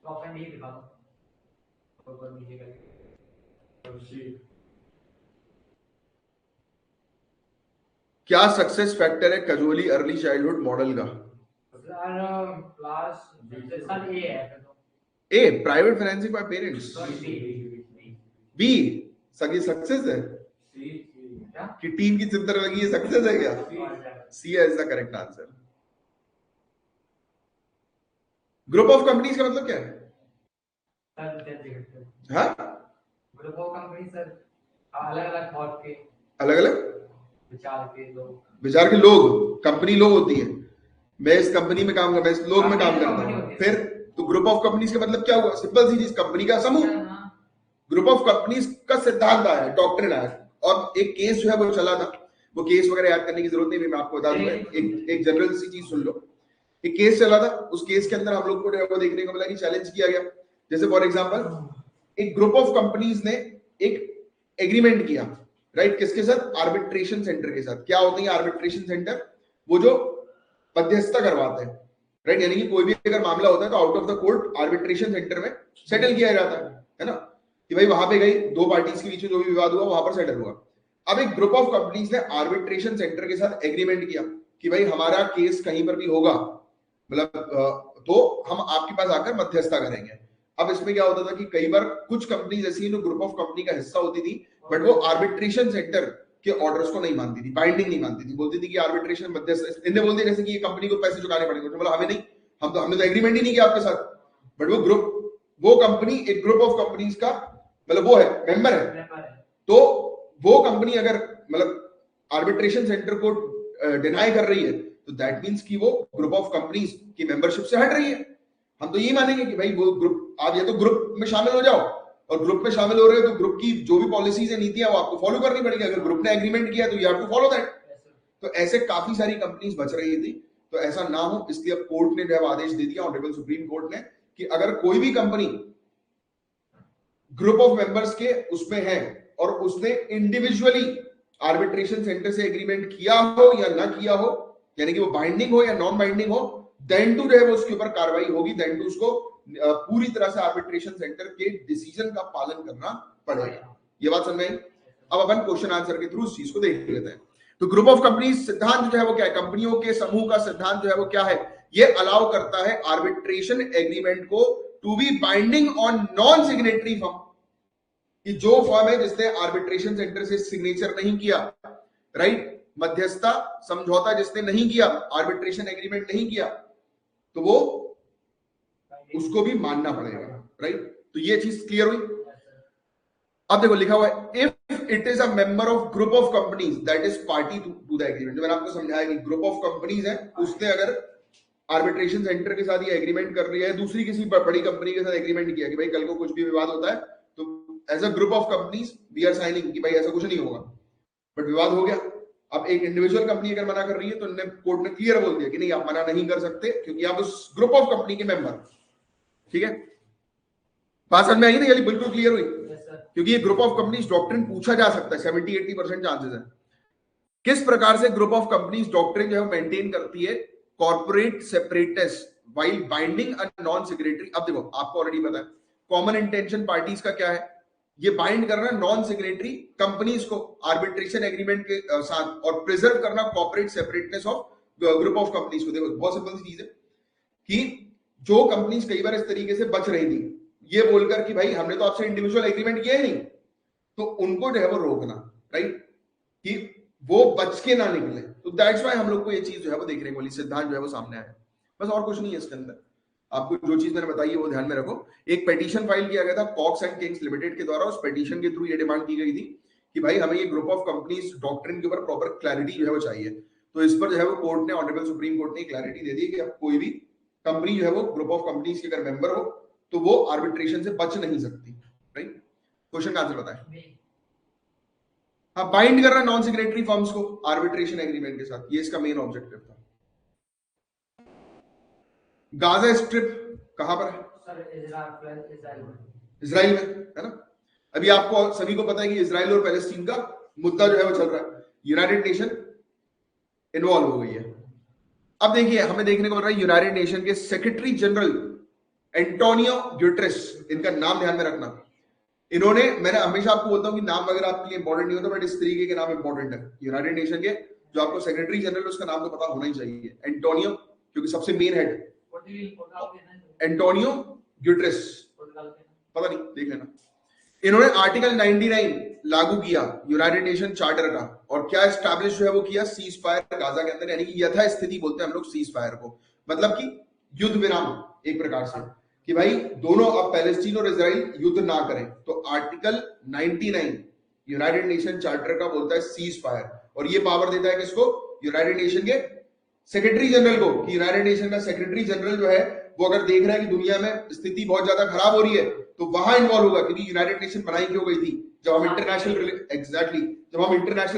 ऑप्शन डी दिखा दो ऊपर नीचे करके। क्या सक्सेस फैक्टर है कजोली अर्ली चाइल्डहुड मॉडल का? क्लास सर ए है तो A private financing by parents, B success है कि टीम की चिंता लगी है, सक्सेस है क्या? C is the correct answer. Group of companies का मतलब क्या है? हाँ ग्रुप ऑफ कंपनी सर अलग अलग थॉट के, अलग अलग विचार के लोग कंपनी लोग होती है। मैं इस कंपनी में काम कर, मैं इस लोग में काम करता हूँ। फिर तो ग्रुप ऑफ कंपनीज का मतलब क्या हुआ? सिंपल सी चीज, कंपनी का समूह। ग्रुप ऑफ कंपनीज का सिद्धांत आया, डॉक्ट्रिन आया, और एक केस जो है वो चला था। वो केस वगैरह याद करने की जरूरत नहीं, मैं आपको बता दूंगा। एक जनरल सी चीज सुन लो। एक केस चला था, उस केस के अंदर हम लोग को देखने को मिला कि चैलेंज किया गया। जैसे फॉर एग्जांपल एक ग्रुप ऑफ कंपनीज ने एक एग्रीमेंट किया, राइट, किसके साथ? आर्बिट्रेशन सेंटर के साथ। क्या होते हैं आर्बिट्रेशन सेंटर? वो जो मध्यस्थता करवाते हैं, राइट। यानी कि कोई भी अगर मामला होता है तो out of the court arbitration centre में सेटल किया जाता है ना, कि भाई वहां पे गई, दो पार्टीज के बीच में जो भी विवाद हुआ वहां पर सेटल हुआ। अब एक ग्रुप ऑफ कंपनीज ने आर्बिट्रेशन सेंटर के साथ एग्रीमेंट किया कि भाई हमारा केस कहीं पर भी होगा, मतलब तो हम आपके पास आकर मध्यस्थता करेंगे। अब इसमें क्या होता था कि कई बार कुछ कंपनीज ऐसी हैं जो ग्रुप ऑफ कंपनी का हिस्सा होती थी, बट वो आर्बिट्रेशन सेंटर के ऑर्डर्स को नहीं मानती थी, बाइंडिंग नहीं मानती थी। बोलती थी कि आर्बिट्रेशन मध्यस्थ, इन्हें बोलती जैसे कि ये कंपनी को पैसे चुकाने पड़ेंगे, तो बोला हमें नहीं, हमने तो एग्रीमेंट ही नहीं किया आपके साथ। बट वो कंपनी एक ग्रुप ऑफ कंपनीज का मतलब वो है, मेंबर है। तो वो कंपनी अगर मतलब आर्बिट्रेशन सेंटर को डिनाई कर रही है तो दैट मींस कि वो ग्रुप ऑफ कंपनीज की मेंबरशिप से हट रही है। हम तो यही मानेंगे कि भाई वो ग्रुप, आप या तो ग्रुप में शामिल हो जाओ, और ग्रुप में शामिल हो रहे हो तो ग्रुप की जो भी पॉलिसीज है, नीतियां, वो आपको फॉलो करनी पड़ेगी। अगर ग्रुप ने एग्रीमेंट किया तो you have to follow that. तो ऐसे काफी सारी कंपनीज बच रही थी। तो ऐसा ना हो इसलिए अब कोर्ट ने जो आदेश दे दिया, ऑनरेबल सुप्रीम कोर्ट ने, कि अगर कोई भी कंपनी ग्रुप ऑफ मेंबर्स के उसमें है और उसने इंडिविजुअली आर्बिट्रेशन सेंटर से एग्रीमेंट किया हो या ना किया हो, यानी कि वो बाइंडिंग हो या नॉन बाइंडिंग हो, देन टू जो है वो उसके ऊपर कार्रवाई होगी, देन टू उसको पूरी तरह से आर्बिट्रेशन सेंटर के डिसीजन का पालन करना पड़ेगा। ये बात समझ में आई? अब अपन क्वेश्चन आंसर के थ्रू उस चीज को देख लेते हैं। तो ग्रुप ऑफ कंपनीज सिद्धांत जो है वो क्या है? कंपनियों के समूह का सिद्धांत जो है वो क्या है? ये अलाउ करता है आर्बिट्रेशन एग्रीमेंट को to be binding on non signatory firm, कि जो फर्म है जिसने आर्बिट्रेशन सेंटर से सिग्नेचर नहीं किया, राइट, मध्यस्थता समझौता जिसने नहीं किया, आर्बिट्रेशन एग्रीमेंट नहीं किया, तो वो उसको भी मानना पड़ेगा, राइट। तो ये चीज क्लियर हुई। अब देखो लिखा हुआ है, if it is a member of group of companies that is party to the agreement. मैंने आपको समझाया कि ग्रुप ऑफ कंपनीज है, उसने अगर आर्बिट्रेशन सेंटर के साथ ये एग्रीमेंट कर रही है, दूसरी किसी बड़ी कंपनी के साथ एग्रीमेंट किया कि भाई कल को कुछ भी विवाद होता है तो as a group of companies we are signing कि भाई ऐसा कुछ नहीं होगा, बट विवाद हो गया। अब एक इंडिविजुअल कंपनी अगर मना कर रही है तो कोर्ट ने क्लियर बोल दिया कि नहीं, आप मना नहीं कर सकते क्योंकि आप उस ग्रुप ऑफ कंपनी के मेंबर। ठीक है, बात समझ में आई ना? ये बिल्कुल क्लियर हुई। क्योंकि ये ग्रुप ऑफ कंपनीज डॉक्ट्रिन पूछा जा सकता है, 70-80% चांसेस है। किस प्रकार से ग्रुप ऑफ कंपनीज डॉक्ट्रिन जो है मेंटेन करती है corporate separateness while binding a non signatory. अब देखो आपको ऑलरेडी पता है कॉमन इंटेंशन पार्टीज का क्या है, ये बाइंड करना नॉन सिग्नेटरी कंपनीज को आर्बिट्रेशन एग्रीमेंट के साथ और प्रिजर्व करना corporate separateness of group of companies को। देखो बहुत सिंपल सी चीज है कि जो कंपनीज कई बार इस तरीके से बच रही थी ये बोलकर कि भाई हमने तो आपसे इंडिविजुअल एग्रीमेंट किया ही नहीं, तो उनको जो है वो रोकना, राइट, कि वो बच के ना निकले। तो दैट्स व्हाई हम लोग को ये चीज जो है वो देखने को मिली, सिद्धांत जो है वो सामने आया। बस और कुछ नहीं है इसके अंदर। आपको जो चीज मैंने बताई है वो ध्यान में रखो। एक पिटीशन फाइल किया गया था कॉक्स एंड किंग्स लिमिटेड के द्वारा। उस पिटीशन के थ्रू ये डिमांड की गई थी कि भाई हमें ये ग्रुप ऑफ कंपनीज डॉक्ट्रिन के ऊपर प्रॉपर क्लैरिटी जो है वो चाहिए। तो इस पर जो है वो कोर्ट ने, ऑनरेबल सुप्रीम कोर्ट ने क्लैरिटी दे दी कि अब कोई भी कंपनी जो है वो ग्रुप ऑफ कंपनीज के अगर मेंबर हो तो वो आर्बिट्रेशन से बच नहीं सकती, राइट। क्वेश्चन का आंसर बताएं। हाँ, बाइंड कर रहा है नॉन सिग्नेटरी फर्म्स को आर्बिट्रेशन एग्रीमेंट के साथ, ये इसका मेन ऑब्जेक्टिव था। गाजा स्ट्रिप कहां पर है? इजराइल में, है ना। अभी आपको सभी को पता है कि इजराइल और पैलेस्टीन का मुद्दा जो है वो चल रहा है, यूनाइटेड नेशन इन्वॉल्व हो गई है। अब देखिए हमें देखने को मिल रहा है यूनाइटेड नेशन के सेक्रेटरी जनरल एंटोनियो ग्यूटेरेस, इनका नाम ध्यान में रखना। इन्होंने, मैंने हमेशा आपको बोलता हूं कि नाम अगर आपके लिए इंपॉर्टेंट नहीं होता, बट इस तरीके के नाम इंपॉर्टेंट है। यूनाइटेड नेशन के जो आपको सेक्रेटरी जनरल उसका नाम तो पता होना ही चाहिए, एंटोनियो, क्योंकि सबसे मेन हेड एंटोनियो ग्यूटेरेस, पता नहीं, देख लेना। इन्होंने आर्टिकल 99 लागू किया यूनाइटेड नेशन चार्टर का, और क्या एस्टैब्लिश जो है वो किया, सीज फायर गाजा के अंदर, यानी कि यथास्थिति बोलते हैं हम लोग सीज फायर को, मतलब कि युद्ध विराम एक प्रकार से, कि भाई दोनों अब पैलेस्टीन और इजराइल युद्ध ना करें। तो आर्टिकल 99 यूनाइटेड नेशन चार्टर का बोलता है सीज फायर, और ये पावर देता है किसको, यूनाइटेड नेशन के सेक्रेटरी जनरल को, कि यूनाइटेड नेशन का सेक्रेटरी जनरल जो है वो अगर देख रहा है कि दुनिया में स्थिति बहुत ज्यादा खराब हो रही है तो वहां इन्वॉल्व होगा। क्योंकि यूनाइटेड नेशन बनाई क्यों गई थी, जब हम इंटरनेशनल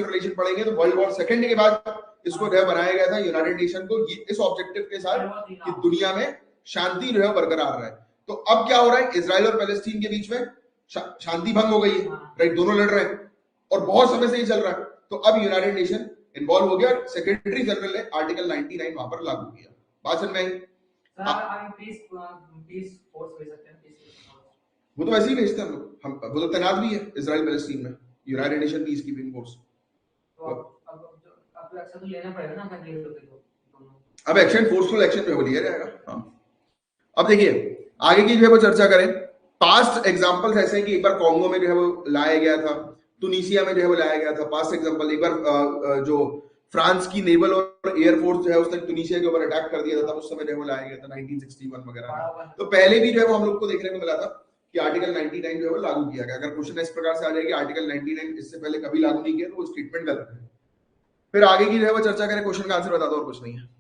रिलेशन पढ़ेंगे तो वर्ल्ड वॉर सेकंड के बाद इसको जो है बनाया गया था यूनाइटेड नेशन को, इस ऑब्जेक्टिव के साथ कि दुनिया में शांति जो है बरकरार रहे। तो अब क्या हो रहा है, इजराइल और पैलेस्टीन के बीच में शांति भंग हो गई है, राइट, दोनों लड़ रहे हैं और बहुत समय से ये चल रहा है। तो अब यूनाइटेड नेशन इन्वॉल्व हो गया, सेक्रेटरी जनरल ने आर्टिकल 99 वहां पर लागू किया। बात समझ में आई? वो तो वैसे ही भेजते हैं हम लोग, हम वो तो तैनात भी है इजराइल पैलेस्टीन में, United nation peace keeping force. अब एक्शन तो लेना पड़ेगा ना, अब एक्शन, फोर्सफुल एक्शन जो है वो लिया जाएगा। हाँ, अब देखिए आगे की जो है वो चर्चा करें। पास्ट एग्जांपल्स ऐसे हैं कि एक बार कॉन्गो में जो है वो लाया गया था, तुनिसिया में जो है वो लाया गया था। पास्ट एग्जांपल, एक बार जो फ्रांस की नेवल और एयरफोर्स जो है उसने तुनिसिया के ऊपर अटैक कर दिया था, तब उस समय जो है वो लाया गया था 1961 वगैरह। तो पहले भी जो है वो हम लोग को देखने को मिला था कि आर्टिकल 99 जो है वो लागू किया गया। अगर क्वेश्चन इस प्रकार से आ जाएगा आर्टिकल 99 इससे पहले कभी लागू नहीं किया, तो वो स्टेटमेंट गलत है। फिर आगे की जो है वो चर्चा करें, क्वेश्चन का आंसर बता दो, और कुछ नहीं है।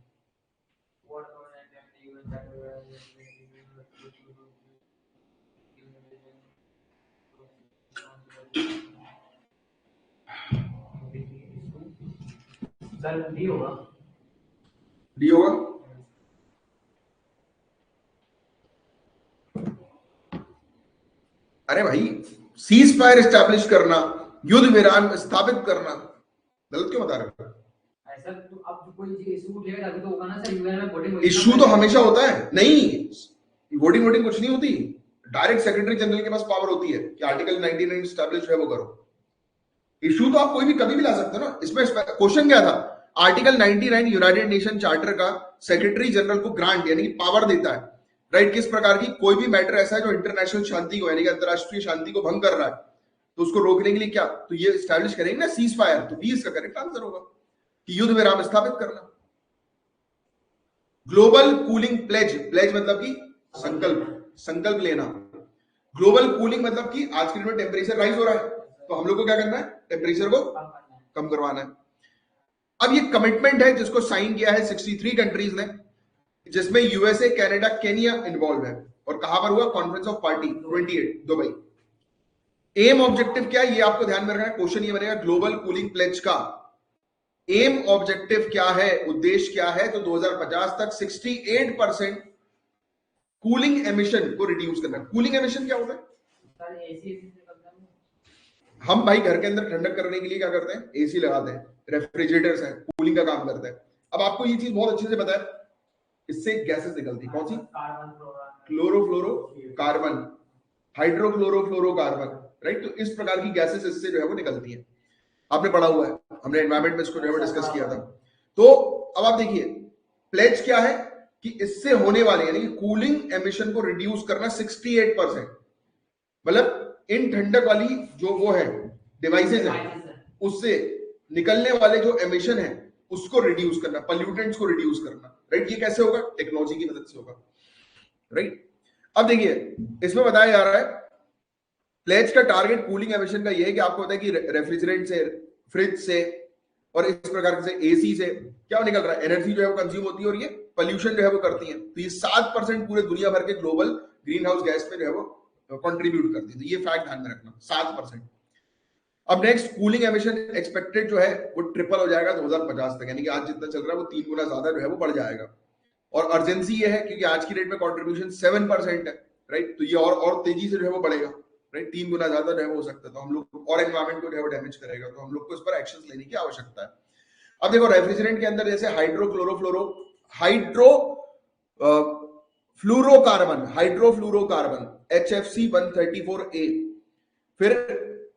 डी होगा, डी होगा। अरे भाई, सीज फायर एस्टैब्लिश करना, युद्ध विराम स्थापित करना, गलत क्यों बता रहे हो? ऐसा तो अब कोई इशू उठेगा तभी तो होगा ना सर, यूएन में वोटिंग। इशू तो हमेशा होता है, नहीं वोटिंग कुछ नहीं होती, डायरेक्ट सेक्रेटरी जनरल के पास पावर होती है कि आर्टिकल 99 एस्टैब्लिश है वो करो। इशू तो आप कोई भी कभी भी ला सकते हो ना। इसमें क्वेश्चन क्या था, आर्टिकल 99 यूनाइटेड नेशन चार्टर का सेक्रेटरी जनरल को ग्रांट यानी कि पावर देता है, राइट, किस प्रकार की, कोई भी मैटर ऐसा है जो इंटरनेशनल शांति को यानी कि अंतरराष्ट्रीय शांति को भंग कर रहा है, तो उसको रोकने के लिए क्या, तो ये एस्टैब्लिश करेंगे ना सीज फायर। तो बी इसका करेक्ट आंसर होगा कि युद्ध विराम स्थापित करना। ग्लोबल कूलिंग प्लेज, प्लेज मतलब कि संकल्प लेना। ग्लोबल कूलिंग मतलब कि आज के दिन में टेम्परेचर राइज हो रहा है, तो हम लोग को क्या करना है, टेम्परेचर को कम करवाना है। अब ये कमिटमेंट है जिसको साइन किया है 63 कंट्रीज ने, जिसमें यूएसए, कनाडा, केनिया इन्वॉल्व है। और कहां पर हुआ, conference of party 28 Dubai. Aim objective क्या है ये आपको ध्यान में रखना है। क्वेश्चन ये बनेगा ग्लोबल कूलिंग प्लेज का एम ऑब्जेक्टिव क्या है, उद्देश्य क्या है, तो 2050 तक 68% कूलिंग एमिशन को रिड्यूस करना। कूलिंग एमिशन क्या होता है, हम भाई घर के अंदर ठंडक करने के लिए क्या करते हैं, एसी लगाते हैं, रेफ्रिजरेटर्स हैं, कूलिंग का काम करता है। अब आपको ये चीज बहुत अच्छे से पता है, इससे गैसेस निकलती, कौन सी, क्लोरोफ्लोरो कार्बन, हाइड्रोक्लोरोफ्लोरोकार्बन, राइट। तो इस प्रकार की गैसेस इससे जो है वो निकलती है, आपने पढ़ा हुआ है, हमने एनवायरमेंट में इसको जो है डिस्कस किया था। तो अब आप देखिए प्लेज क्या है कि इससे होने वाले यानी कि कूलिंग एमिशन को रिड्यूस करना 68%, मतलब इन ठंडक वाली जो वो है डिवाइसेज है उससे निकलने वाले जो एमिशन है उसको रिड्यूस करना, पॉल्यूटेंट्स को रिड्यूस करना, राइट। ये कैसे होगा, टेक्नोलॉजी की मदद से होगा, राइट। अब देखिए इसमें बताया जा रहा है प्लेज का टारगेट कूलिंग एमिशन का ये है कि आपको पता है कि रेफ्रिजरेंट से, फ्रिज से और इस प्रकार से एसी से क्या निकल रहा है, एनर्जी जो है वो कंज्यूम होती है और ये पोल्यूशन जो है वो करती है। तो ये 7% पूरे दुनिया भर के ग्लोबल ग्रीन हाउस गैस में जो है वो कंट्रीब्यूट करती है। तो ये फैक्ट ध्यान में रखना, 7%। अब नेक्स्ट कूलिंग एमिशन एक्सपेक्टेड जो है वो ट्रिपल हो जाएगा 2050 तक, यानी कि आज जितना चल रहा है वो 3 गुना ज्यादा जो है वो बढ़ जाएगा। और अर्जेंसी ये है क्योंकि आज की डेट में कंट्रीब्यूशन 7% है, राइट। तो ये और तेजी से जो है वो बढ़ेगा, राइट, 3 गुना ज्यादा जो है वो हो सकता है। तो हम लोग और एनवायरमेंट को जो है वो डैमेज करेगा, तो हम लोग को इस पर एक्शंस लेने की आवश्यकता है। अब देखो रेफ्रिजरेंट के अंदर जैसे हाइड्रोफ्लोरोकार्बन HFC-134a, फिर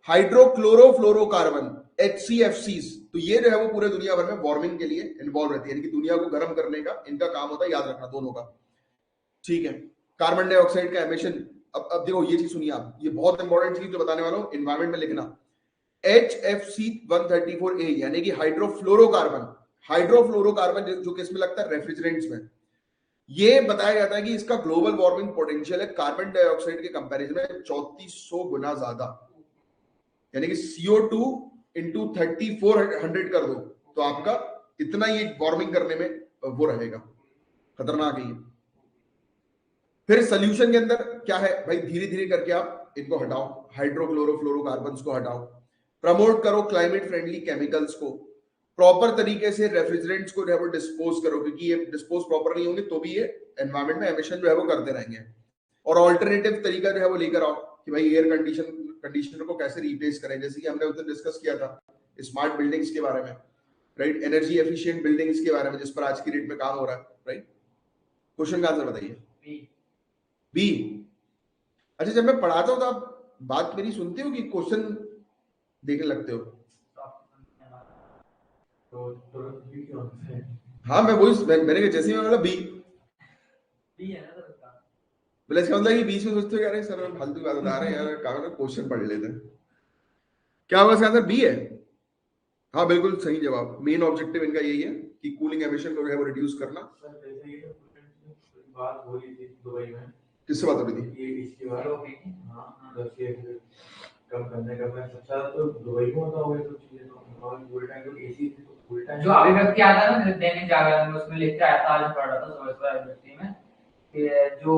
हाइड्रोक्लोरोफ्लोरोकार्बन HCFCs, तो ये जो है वो पूरे दुनिया भर में वार्मिंग के लिए इन्वॉल्व रहती है, यानी कि दुनिया को गर्म करने का इनका काम होता है, याद रखना दोनों का, ठीक है। कार्बन डाइऑक्साइड का एमिशन, अब देखो ये चीज सुनिए आप, ये बहुत इंपॉर्टेंट चीज जो बताने वाला हूं, एनवायरमेंट में लिखना, HFC-134a यानी कि हाइड्रोफ्लोरोकार्बन जो कि इसमें लगता है रेफ्रिजरेंट्स में, ये बताया जाता है कि इसका ग्लोबल वार्मिंग पोटेंशियल है कार्बन डाइऑक्साइड के कंपैरिजन में 3400 गुना ज्यादा, यानी कि CO2 इंटू 3400 कर दो तो आपका इतना ये वार्मिंग करने में वो रहेगा, खतरनाक है ये। फिर सोल्यूशन के अंदर क्या है भाई, धीरे धीरे करके आप इनको हटाओ, हाइड्रोक्लोरोफ्लोरोकार्बन्स को हटाओ, प्रमोट करो क्लाइमेट फ्रेंडली केमिकल्स को, प्रॉपर तरीके से रेफ्रिजरेंट्स को जो है वो डिस्पोज करो, क्योंकि ये डिस्पोज प्रॉपर नहीं होंगे तो भी ये एनवायरमेंट में एमिशन जो है वो करते रहेंगे। और ऑल्टरनेटिव तरीका जो है वो लेकर आओ कि भाई एयर कंडीशनर को कैसे रिप्लेस करें, जैसे कि हमने उधर डिस्कस किया था स्मार्ट बिल्डिंग्स के बारे में, राइट, एनर्जी एफिशिएंट बिल्डिंग्स के बारे में, जिस पर आज की डेट में काम हो रहा है, राइट। क्वेश्चन का आंसर बताइए, बी। अच्छा, जब मैं पढ़ाता हूँ तो आप बात मेरी सुनते हो कि क्वेश्चन देखने लगते हो? हाँ, मैं वही मैंने जैसे ही बोला बी है ना, बोले इसका मतलब कि बीच में सोचते हो यार सर हम फालतू बात बता रहे हैं यार, कहा क्वेश्चन पढ़ लेते हैं। क्या होगा इसका आंसर, बी है। हाँ बिल्कुल सही जवाब, मेन ऑब्जेक्टिव इनका यही है कि कूलिंग एमिशन को जो है वो रिड्यूस करना। बात हो रही थी दुबई में, किससे बात हो रही थी? ये इसके बारे में, हाँ, कम करने का मैं सोचा तो दुबई में होता होगा, तो चीजें तो और फुल टाइम तो एसी फुल टाइम जो अभी व्यक्ति आता है ना दैनिक जागरण में, उसमें लिखता है, आज पढ़ रहा था सुबह व्यक्ति में कि जो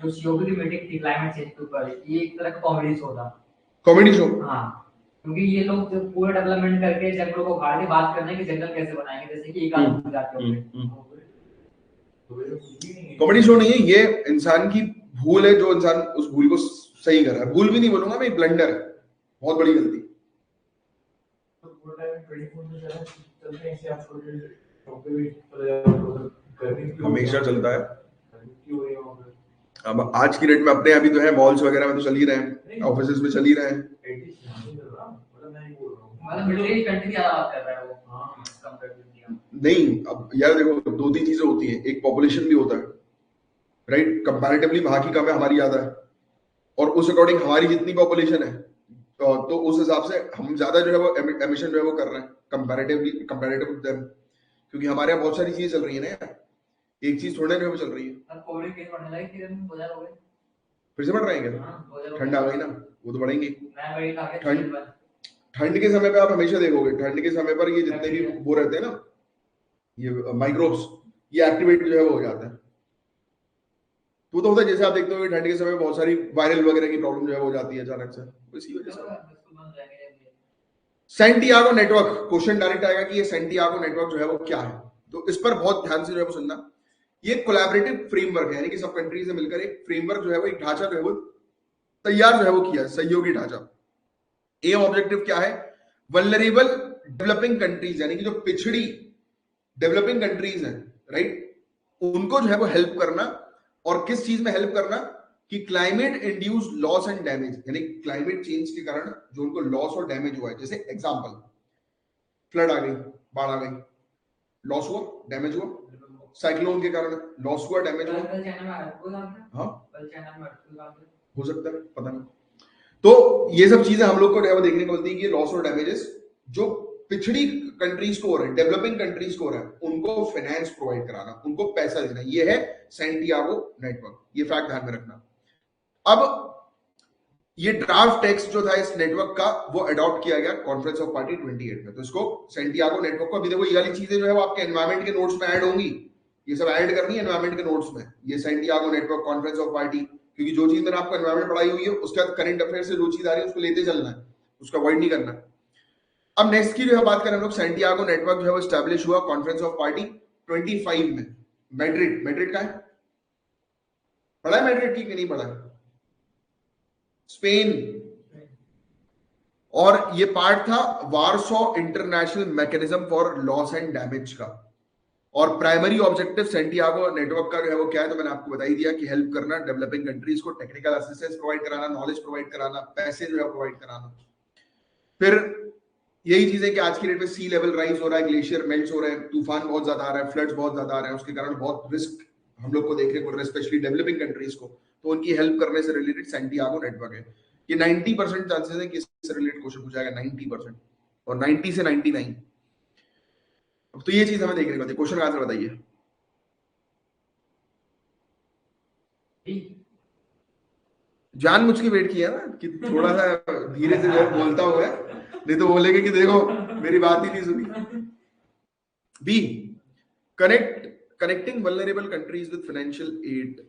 CO2 की मीटिंग थी क्लाइमेट चेंज के ऊपर, ये एक तरह का कॉमेडी शो था। Comedy show? हाँ, क्योंकि ये लोग जो पूरा डेवलपमेंट करके जंगलों को उखाड़ के बात करने की जंगल कैसे बनाएंगे, जैसे कि एक आदमी भूल जाते होंगे। कॉमेडी शो नहीं है ये, इंसान की भूल है, जो इंसान उस भूल को सही कर रहा है। भूल भी नहीं बोलूंगा मैं, ब्लंडर है, बहुत बड़ी गलती। हमेशा चलता है। अब आज की डेट में अपने अभी तो है मॉल्स वगैरह में तो चल ही रहे हैं, ऑफिसेज में चल ही रहे हैं। नहीं, अब यार देखो दो तीन चीजें होती हैं, एक पॉपुलेशन भी होता है, राइट, कंपैरेटिवली वहां की कम है, हमारी ज्यादा है, और उस अकॉर्डिंग हमारी जितनी पॉपुलेशन है तो उस हिसाब से हम ज्यादा जो है वो एमिशन जो है वो कर रहे हैं कंपैरेटिव टू देम, क्योंकि हमारे यहाँ बहुत सारी चीजें चल रही है ना यार, एक चीज थोड़े जो है वो चल रही है। फिर से बढ़ रहे हैं क्या? ठंड आ गई ना, वो तो बढ़ेंगे। ठंड के समय पे आप हमेशा देखोगे, ठंड के समय पर ये जितने भी वो रहते हैं ना, ये माइक्रोब्स, ये एक्टिवेट जो है वो हो जाता है। तो होता है जैसे आप देखते हो ठंड के समय में बहुत सारी वायरल वगैरह की प्रॉब्लम जो है हो जाती है अचानक से, इसी वजह से। सैंटियागो नेटवर्क, क्वेश्चन डायरेक्ट आएगा कि ये सैंटियागो नेटवर्क जो है वो क्या है, तो इस पर बहुत ध्यान से जो है वो सुनना। ये कोलैबोरेटिव फ्रेमवर्क है, यानी कि सब कंट्रीज से मिलकर एक फ्रेमवर्क जो है वो, एक ढांचा जो है वो तैयार जो है वो किया है, सहयोगी ढांचा, एम ऑब्जेक्टिव क्या है? वल्नरेबल डेवलपिंग कंट्रीज, यानी कि जो पिछड़ी डेवलपिंग कंट्रीज हैं, राइट, उनको जो है वो हेल्प करना। और किस चीज में हेल्प करना? कि climate induced loss and damage, यानी क्लाइमेट चेंज के कारण जो उनको लॉस और डैमेज हुआ है, जैसे एग्जांपल फ्लड आ गई, बाढ़ आ गई, लॉस हुआ, डैमेज हुआ, साइक्लोन के कारण लॉस हुआ, डैमेज हुआ, हाँ हो सकता है, पता नहीं। तो ये सब चीजें हम लोग को देखने को मिलती है कि लॉस और डैमेजेस जो पिछड़ी कंट्रीज को हो रहे हैं, डेवलपिंग कंट्रीज को हो रहा है, उनको फाइनेंस प्रोवाइड कराना, उनको पैसा देना, ये है सैंटियागो नेटवर्क। ये फैक्ट ध्यान में रखना। अब ये ड्राफ्ट टेक्स्ट जो था इस नेटवर्क का, वो अडॉप्ट किया गया कॉन्फ्रेंस ऑफ पार्टी 28 में। तो इसको सैंटियागो नेटवर्क को, अभी देखो ये वाली चीजें जो है वो आपके एनवायरमेंट के नोट्स में ऐड होंगी, ये सब ऐड करनी है एनवायरमेंट के नोट्स में। ये Santiago network, conference of party, क्योंकि जो चीज मैंने आपको एनवायरमेंट पढ़ाई हुई है उसके बाद करंट अफेयर से जो चीज आ रही है उसको लेते चलना है, उसका अवॉइड नहीं करना। अब नेक्स्ट की जो है बात करें हम लोग, सैंटियागो नेटवर्क जो है वो स्टैब्लिश हुआ कॉन्फ्रेंस ऑफ पार्टी 25 में। मैड्रिड, मैड्रिड का है, पढ़ा है मैड्रिड की कि नहीं पढ़ा है? स्पेन। और ये पार्ट था वार्सो international mechanism for loss and damage का। और प्राइमरी ऑब्जेक्टिव सैंटियागो नेटवर्क का जो है वो क्या है, तो मैंने आपको बता ही दिया कि हेल्प करना डेवलपिंग कंट्रीज को, टेक्निकल असिस्टेंस प्रोवाइड कराना, नॉलेज प्रोवाइड कराना, पैसे जो है प्रोवाइड कराना। फिर यही चीज है कि आज की डेट में सी लेवल राइज हो रहा है, ग्लेशियर मेल्ट हो रहे हैं, तूफान बहुत ज्यादा आ रहा है, फ्लड्स बहुत ज्यादा आ रहे हैं, उसके कारण बहुत रिस्क हम लोग को देखने को मिल रहा है, स्पेशली डेवलपिंग कंट्रीज को। तो उनकी हेल्प करने से रिलेटेड सैंटियागो नेटवर्क है। ये 90% चांसेस है कि इससे रिलेटेड क्वेश्चन पूछा जाएगा, 90%, और 90 से 99। अब तो ये चीज हमें देखने को मिलती है। क्वेश्चन का आंसर बताइए। जान मुझ के वेट किया ना कि थोड़ा सा धीरे से जो बोलता हुआ है, नहीं तो बोलेंगे कि देखो मेरी बात ही नहीं सुनी। B, connecting vulnerable countries with financial aid.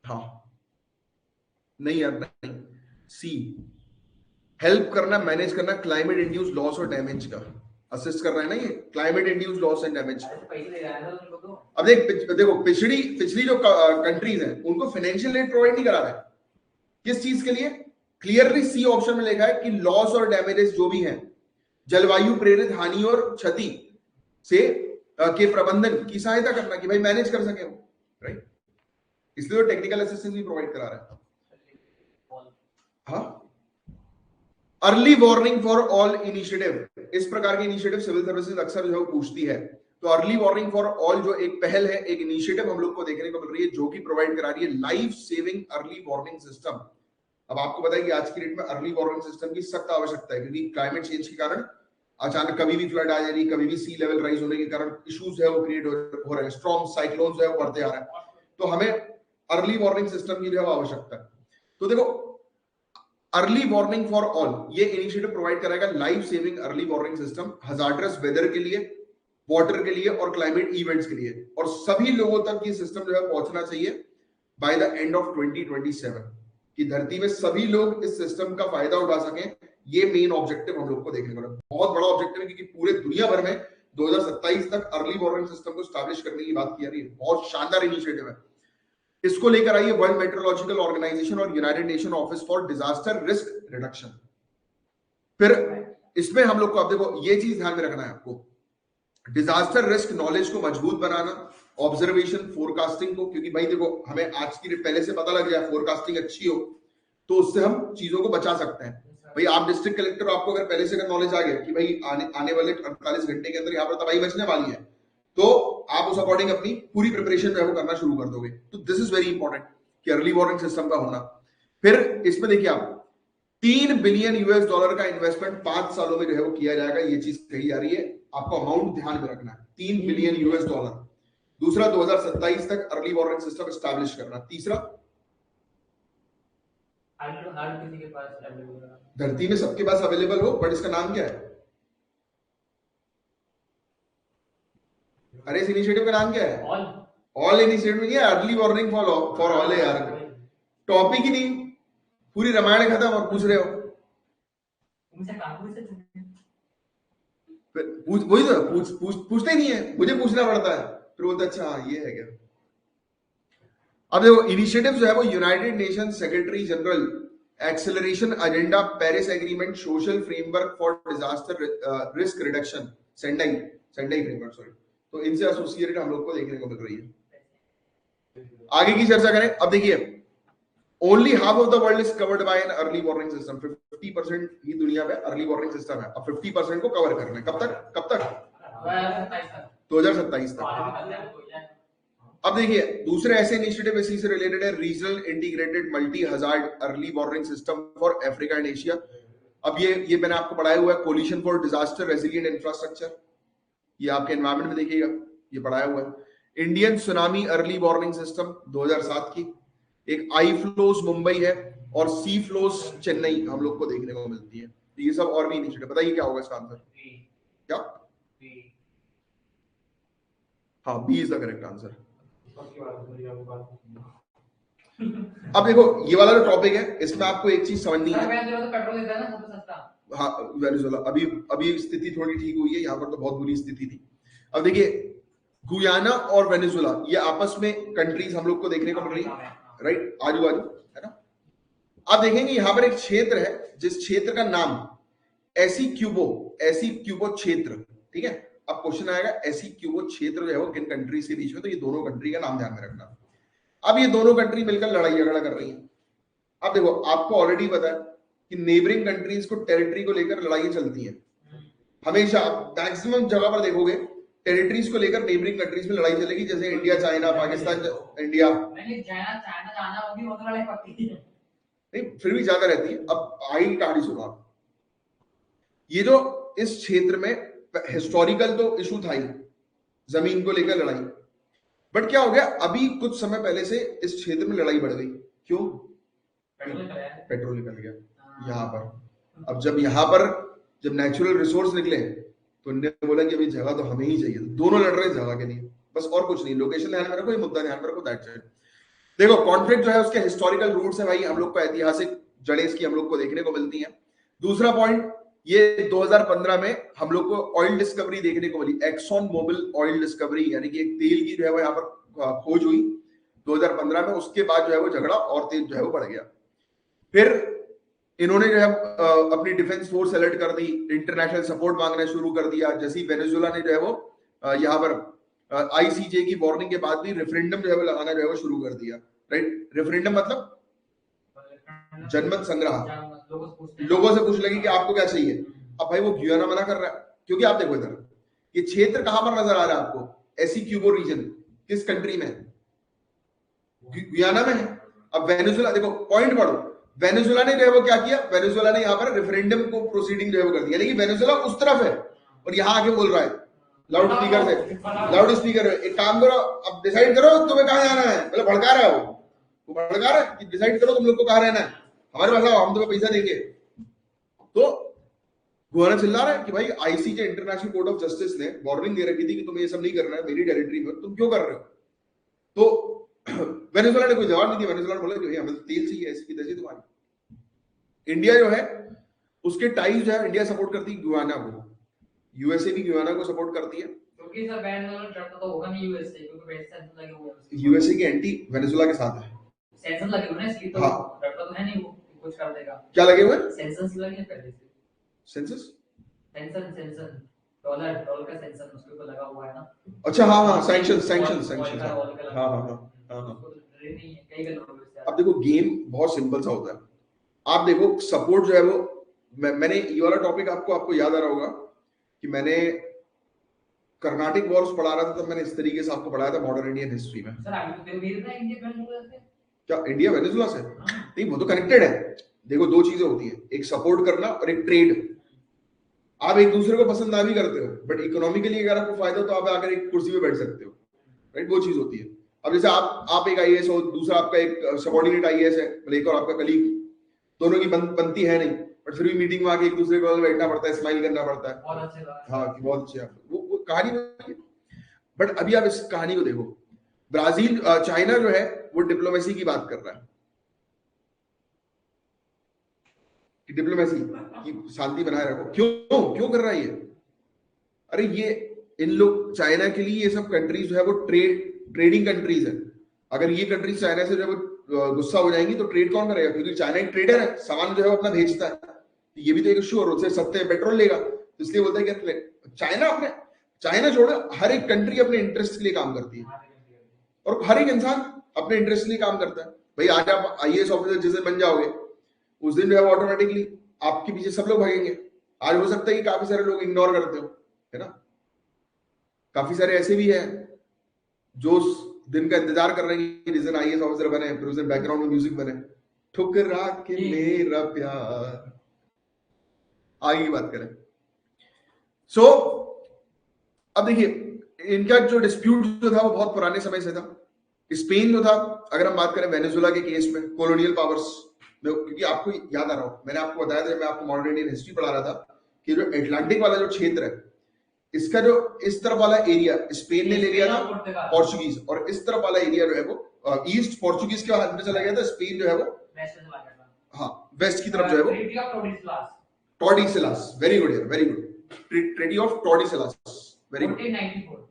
हाँ, नहीं यार नहीं। सी, हेल्प करना, मैनेज करना क्लाइमेट इंड्यूस लॉस और डैमेज का, असिस्ट कर रहा है ना ये climate induced loss and damage. अब देखो पिछली जो कंट्रीज हैं उनको फाइनेंशियल एड प्रोवाइड नहीं करा रहा है। किस चीज के लिए? क्लियरली सी ऑप्शन में लिखा है कि लॉस और डैमेजेस जो भी हैं, जलवायु प्रेरित हानि और क्षति से के प्रबंधन की सहायता करना, कि भाई मैनेज कर सके, राइट। इसलिए वो टेक्निकल असिस्टेंस भी प्रोवाइड करा रहा है। हाँ, early warning for all initiative, इस प्रकार की इनिशिएटिव सिविल सर्विसेज अक्सर जो है पूछती है। तो अर्ली वार्निंग फॉर ऑल जो एक पहल है, एक इनिशिएटिव हम लोग को देखने को मिल रही है, जो कि प्रोवाइड करा रही है life saving early warning system. अब आपको पता है कि आज की डेट में अर्ली वार्निंग सिस्टम की सख्त आवश्यकता है, क्योंकि क्लाइमेट चेंज के कारण अचानक कभी भी फ्लड आ जा रही, कभी भी सी लेवल राइज होने के कारण इश्यूज है वो क्रिएट हो रहे हैं, स्ट्रॉन्ग साइक्लोन्स है वो बढ़ते आ रहे हैं। तो हमें अर्ली वार्निंग सिस्टम की जो है आवश्यकता है। तो देखो, अर्ली वार्निंग फॉर ऑल ये इनिशिएटिव प्रोवाइड कराएगा life saving early warning system, hazardous weather के लिए, वाटर के लिए और क्लाइमेट इवेंट्स के लिए। और सभी लोगों तक ये सिस्टम जो है पहुंचना चाहिए बाय द एंड ऑफ 2027, कि धरती में सभी लोग इस सिस्टम का फायदा उठा सकें। ये मेन ऑब्जेक्टिव हम लोग को देखने को मिला। बहुत बड़ा ऑब्जेक्टिव है, क्योंकि पूरे दुनिया भर में 2027 तक अर्ली वार्निंग सिस्टम को स्टैब्लिश करने की बात की जा रही है। बहुत शानदार इनिशिएटिव है। इसको लेकर आई है वर्ल्ड मेट्रोलॉजिकल ऑर्गेनाइजेशन और United nation office for disaster risk reduction. फिर इसमें हम लोग को, अब देखो ये चीज ध्यान में रखना है आपको, डिजास्टर रिस्क नॉलेज को मजबूत बनाना, ऑब्जर्वेशन, फोरकास्टिंग को, क्योंकि भाई देखो हमें आज की पहले से पता लग जाए, फोरकास्टिंग अच्छी हो तो उससे हम चीजों को बचा सकते हैं। भाई आप डिस्ट्रिक्ट कलेक्टर, आपको अगर पहले से नॉलेज आ गया कि भाई आने वाले 48 घंटे के अंदर यहाँ पर तबाही बचने वाली है, तो आप उस अकॉर्डिंग अपनी पूरी प्रिपरेशन जो है वो करना शुरू कर दोगे। तो दिस इज वेरी इंपॉर्टेंट कि अर्ली वार्निंग सिस्टम का होना। फिर इसमें देखिए आप, $3 बिलियन का इन्वेस्टमेंट 5 सालों में जो है वो किया जाएगा, ये चीज कही जा रही है। आपको अमाउंट ध्यान में रखना है, $3 बिलियन। दूसरा, 2027 तक अर्ली वार्निंग सिस्टम एस्टैब्लिश करना। तीसरा, किसी के पास धरती में सबके पास अवेलेबल हो, बट इसका नाम क्या है? अरे इस इनिशिएटिव का नाम क्या है? ऑल इनिशिएटिव नहीं है, अर्ली वार्निंग फॉर ऑल है यार। टॉपिक ही नहीं, पूरी रामायण खत्म और पूछ रहे हो। वही तो पूछते ही नहीं है, मुझे पूछना पड़ता है, फिर बोलते अच्छा ये है क्या। अब देखो इनिशिएटिव जो है वो United nation secretary general acceleration agenda, Paris agreement, social framework for disaster risk reduction, Sendai Sendai framework, sorry. तो इनसे एसोसिएटेड हम लोग को देखने को मिल रही है। आगे की चर्चा करें। अब देखिए, only half of the world is covered by an early warning system. 50% ही दुनिया में अर्ली वार्निंग सिस्टम है। अब 50% को कवर करना है। कब तक 2027 तक। अब देखिए, दूसरे ऐसे इनिशिएटिव इसी से रिलेटेड है, regional integrated multi hazard early warning system for Africa and Asia. अब ये मैंने आपको पढ़ाया हुआ है, coalition for disaster resilient infrastructure, ये आपके एनवायरमेंट में देखिएगा, ये पढ़ाया हुआ है। Indian tsunami early warning system 2007 की। एक आई फ्लोज मुंबई है और सी फ्लोज चेन्नई हम लोग को देखने को मिलती है। तो ये सब और भी इनिशिएटिव। बताइए क्या होगा इसका आंसर? क्या? हाँ, B is the correct answer. अब देखो, ये वाला जो टॉपिक है, इसमें आपको एक चीज समझनी है। हाँ, वेनेजुएला अभी स्थिति थोड़ी ठीक हुई है, यहाँ पर तो बहुत बुरी स्थिति थी। अब देखिए, गुयाना और वेनेजुएला ये आपस में कंट्रीज हम लोग को देखने को मिल रही है, राइट, आजू बाजू, है ना। आप देखेंगे यहाँ पर एक क्षेत्र है, जिस क्षेत्र का नाम एसी क्यूबो क्षेत्र, ठीक है। अब क्वेश्चन आएगा, एसी क्यूबो क्षेत्र जो है वो किन कंट्रीज के बीच में, तो ये दोनों कंट्री का नाम ध्यान में रखना। अब ये दोनों कंट्री मिलकर लड़ाई झगड़ा कर रही है। अब देखो, आपको ऑलरेडी पता है कि नेबरिंग कंट्रीज को टेरिटरी को लेकर लड़ाई चलती है हमेशा। मैक्सिमम जगह पर देखोगे टेरिटरीज को लेकर नेबरिंग कंट्रीज में लड़ाई चलेगी, जैसे इंडिया, चाइना, पाकिस्तान, इंडिया नहीं, फिर भी ज्यादा रहती है। अब आई कहानी सुनो आप। ये जो इस क्षेत्र में हिस्टोरिकल तो इशू था ही, जमीन को लेकर लड़ाई, बट क्या हो गया, अभी कुछ समय पहले से इस क्षेत्र में लड़ाई बढ़ गई। क्यों? पेट्रोल निकल गया यहाँ पर। अब जब नेचुरल रिसोर्स निकले तो इन्होंने बोला कि अभी जगह तो हमें ही चाहिए। दोनों लड़ रहे जगह के लिए, बस, और कुछ नहीं। लोकेशन ध्यान में रखो, ये मुद्दा ध्यान में रखो, दैट्स इट। देखो, कॉन्फ्लिक्ट जो है उसके हिस्टोरिकल रूट्स है भाई, हम लोग को ऐतिहासिक जड़ें इसकी हम लोग को देखने को मिलती हैं। दूसरा पॉइंट, ये 2015 में हम लोग को ऑयल डिस्कवरी देखने को मिली, एक्सॉन मोबिल ऑयल डिस्कवरी, यानी कि एक तेल की जो है वो यहाँ पर खोज हुई 2015 में। उसके बाद जो है वो झगड़ा और तेज जो है वो बढ़ गया। फिर इन्होंने जो है अपनी डिफेंस फोर्स अलर्ट कर दी, इंटरनेशनल सपोर्ट मांगना शुरू कर दिया। जैसे ही वेनेजुएला ने जो है वो यहाँ पर आईसीजे की वार्निंग के बाद भी रेफरेंडम जो है वो लगाना जो है वो शुरू कर दिया, राइट। रेफरेंडम मतलब जनमत संग्रह, लोगों से पूछ लगी कि आपको क्या चाहिए। अब भाई वो गुयाना मना कर रहा है, क्योंकि आप देखो इधर ये क्षेत्र कहां पर नजर आ रहा है आपको, एसी क्यूबो रीजन किस कंट्री में? गुयाना में है। अब वेनेजुएला, देखो पॉइंट पढ़ो, वेनेजुएला ने जो है वो क्या किया, वेनेजुएला ने यहाँ पर रेफरेंडम को प्रोसीडिंग जो है वो कर दिया, लेकिन वेनेजुएला उस तरफ है और यहाँ आके बोल रहा है लाउड स्पीकर से, लाउड स्पीकर है, एक काम करो, अब डिसाइड करो तुम्हें कहाँ जाना है। मतलब भड़का रहा है वो भड़का रहा है कि डिसाइड करो तुम लोग को कहाँ रहना है, हमारे पास आओ, हम तुम्हें पैसा देंगे। तो गुयाना चिल्ला रहा है कि भाई ICJ, international court of justice ने वार्निंग दे रखी थी कि तुम्हें ये सब नहीं करना है, मेरी टेरिटरी में तुम क्यों कर रहे हो। तो वेनेजुएला ने कोई जवाब नहीं दिया। वेनेजुएला ने बोला कि हमें तेल चाहिए, ऐसी की तैसी तुम्हारी। इंडिया जो है उसके टाइज जो है, इंडिया सपोर्ट करती है गुयाना को, यूएसए भी गुयाना को सपोर्ट करती है, क्योंकि सर वेनेजुएला डरता तो होगा नहीं यूएसए, क्योंकि सेंसर लगे हुए हैं, यूएसए की एंटी वेनेजुएला के साथ है, सेंसर लगे हुए हैं इसलिए तो डरता तो है नहीं वो कुछ कर देगा। क्या लगे हुए? सेंसर्स लगे हैं पहले से। सेंसस, सेंसर डॉलर का सेंसर उसके ऊपर लगा हुआ है ना। अच्छा, हाँ, सैंक्शन। हाँ। अब देखो, गेम बहुत सिंपल सा होता है। आप देखो, सपोर्ट जो है वो, मैंने ये वाला टॉपिक आपको याद आ रहा होगा कि मैंने कर्नाटिक वॉर्स पढ़ा रहा था, तब मैंने इस तरीके से आपको पढ़ाया था मॉडर्न इंडियन हिस्ट्री में। सर क्या इंडिया वेनेजुएला से? नहीं, वो तो कनेक्टेड है। देखो, दो चीजें होती है, एक सपोर्ट करना और एक ट्रेड। आप एक दूसरे को पसंद ना भी करते हो, बट इकोनॉमिकली अगर आपको फायदा हो तो आप आकर एक कुर्सी पे बैठ सकते हो, राइट, वो चीज होती है। अब जैसे आप एक आईएएस हो, दूसरा आपका एक सबऑर्डिनेट आईएएस है, एक और आपका कलीग, दोनों की बनती है नहीं, बट फिर भी मीटिंग में आके एक दूसरे को बैठना पड़ता है, स्माइल करना पड़ता है, बहुत अच्छे, हाँ कि बहुत अच्छे। वो कहानी। बट अभी आप इस कहानी को देखो, ब्राजील, चाइना जो है वो डिप्लोमेसी की बात कर रहा है कि डिप्लोमेसी की शांति बनाए रखो। क्यों कर रहा है ये? अरे ये इन लोग, चाइना के लिए ये सब कंट्रीज जो है वो ट्रेडिंग कंट्रीज है। अगर ये कंट्रीज चाइना से जो है वो गुस्सा हो जाएंगी तो ट्रेड कौन करेगा, क्योंकि चाइना एक ट्रेडर है, सामान जो है वो अपना भेजता है, ये भी तो एक इशू, और उससे सस्ते में पेट्रोल लेगा, तो इसलिए बोलता है कि चाइना छोड़ो, हर एक कंट्री अपने इंटरेस्ट के लिए काम करती है, और हर एक इंसान अपने इंटरेस्ट के लिए काम करता है। भाई आज आप आईएएस ऑफिसर जिस दिन बन जाओगे, उस दिन जो है ऑटोमेटिकली आपके पीछे सब लोग भागेंगे। आज हो सकता है कि काफी सारे लोग इग्नोर करते हो, है ना, काफी सारे ऐसे भी हैं जो दिन का इंतजार कर रहे हैं जिस दिन आईएएस ऑफिसर बने, फिर उस दिन बैकग्राउंड में म्यूजिक बने, ठुकरा के मेरा प्यार। आगे की बात करें, सो अब देखिए इनका जो डिस्प्यूट जो था वो बहुत पुराने समय से था। स्पेन जो था, अगर हम बात करें वेनेजुएला के केस में, कॉलोनियल पावर्स में, क्योंकि आपको याद आ रहा हो, मैंने आपको बताया था जब मैं आपको मॉडर्न इंडियन हिस्ट्री पढ़ा रहा था कि जो एटलांटिक वाला जो क्षेत्र है, इसका जो इस तरफ वाला एरिया स्पेन ने ले लिया था, पोर्चुगीज, और इस तरफ वाला एरिया जो है वो ईस्ट पोर्चुगीज के हाथ में चला गया था, स्पेन जो है वो हाँ वेस्ट की तरफ जो है वो टॉर्डिसिलास, वेरी गुड यार, very good, treaty of Tordesillas, very good, 1494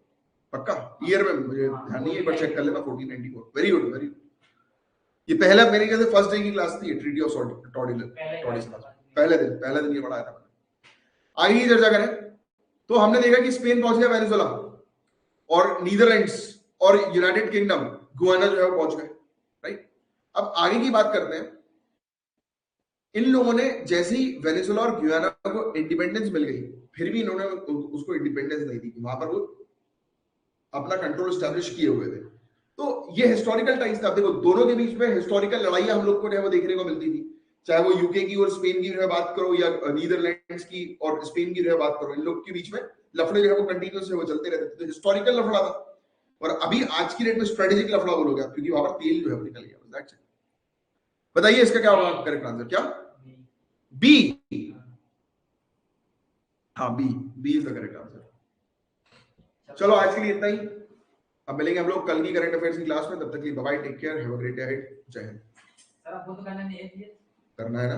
पक्का ईयर में मुझे ध्यान नहीं है, एक बार चेक कर लेना, 1494, वेरी गुड, वेरी गुड। ये पहला मेरे ख्याल से फर्स्ट डे की क्लास थी, ट्रीटी ऑफ टॉर्डिसिलास, पहले दिन ये पढ़ाया था मैंने। आगे की चर्चा करें तो हमने देखा कि स्पेन पहुंच गया वेनेजुएला, और नीदरलैंड्स और यूनाइटेड किंगडम गुयाना जो है वो पहुंच गए, राइट। अब आगे की बात करते हैं, इन लोगों ने जैसे ही वेनेजुएला और गुयाना को इंडिपेंडेंस मिल गई, फिर भी इन्होंने उसको इंडिपेंडेंस नहीं दी, वहां पर वो अपना कंट्रोल स्टैब्लिश किए हुए थे। तो ये हिस्टोरिकल टाइम्स था। देखो दोनों के बीच में हिस्टोरिकल लड़ाइयां हम लोग को जो है वो देखने को मिलती थी, चाहे वो यूके की और स्पेन की जो है बात करो, या नीदरलैंड्स की और स्पेन की जो है बात करो, इन लोग के बीच में लफड़े जो है वो कंटिन्यूस वो चलते रहते थे। तो हिस्टोरिकल लफड़ा था, और अभी आज की डेट में स्ट्रेटेजिक लफड़ा बोलोगे आप, क्योंकि वहां पर तेल जो है वो निकल गया। बताइए इसका क्या होगा करेक्ट आंसर, क्या बी? हाँ B is the correct answer. चलो आज के लिए इतना ही, अब मिलेंगे हम लोग कल की करंट अफेयर्स की क्लास में, तब तक के लिए bye bye, take care, have a great day ahead, जय हिंद। सर आपको तो करना नहीं है, करना है ना।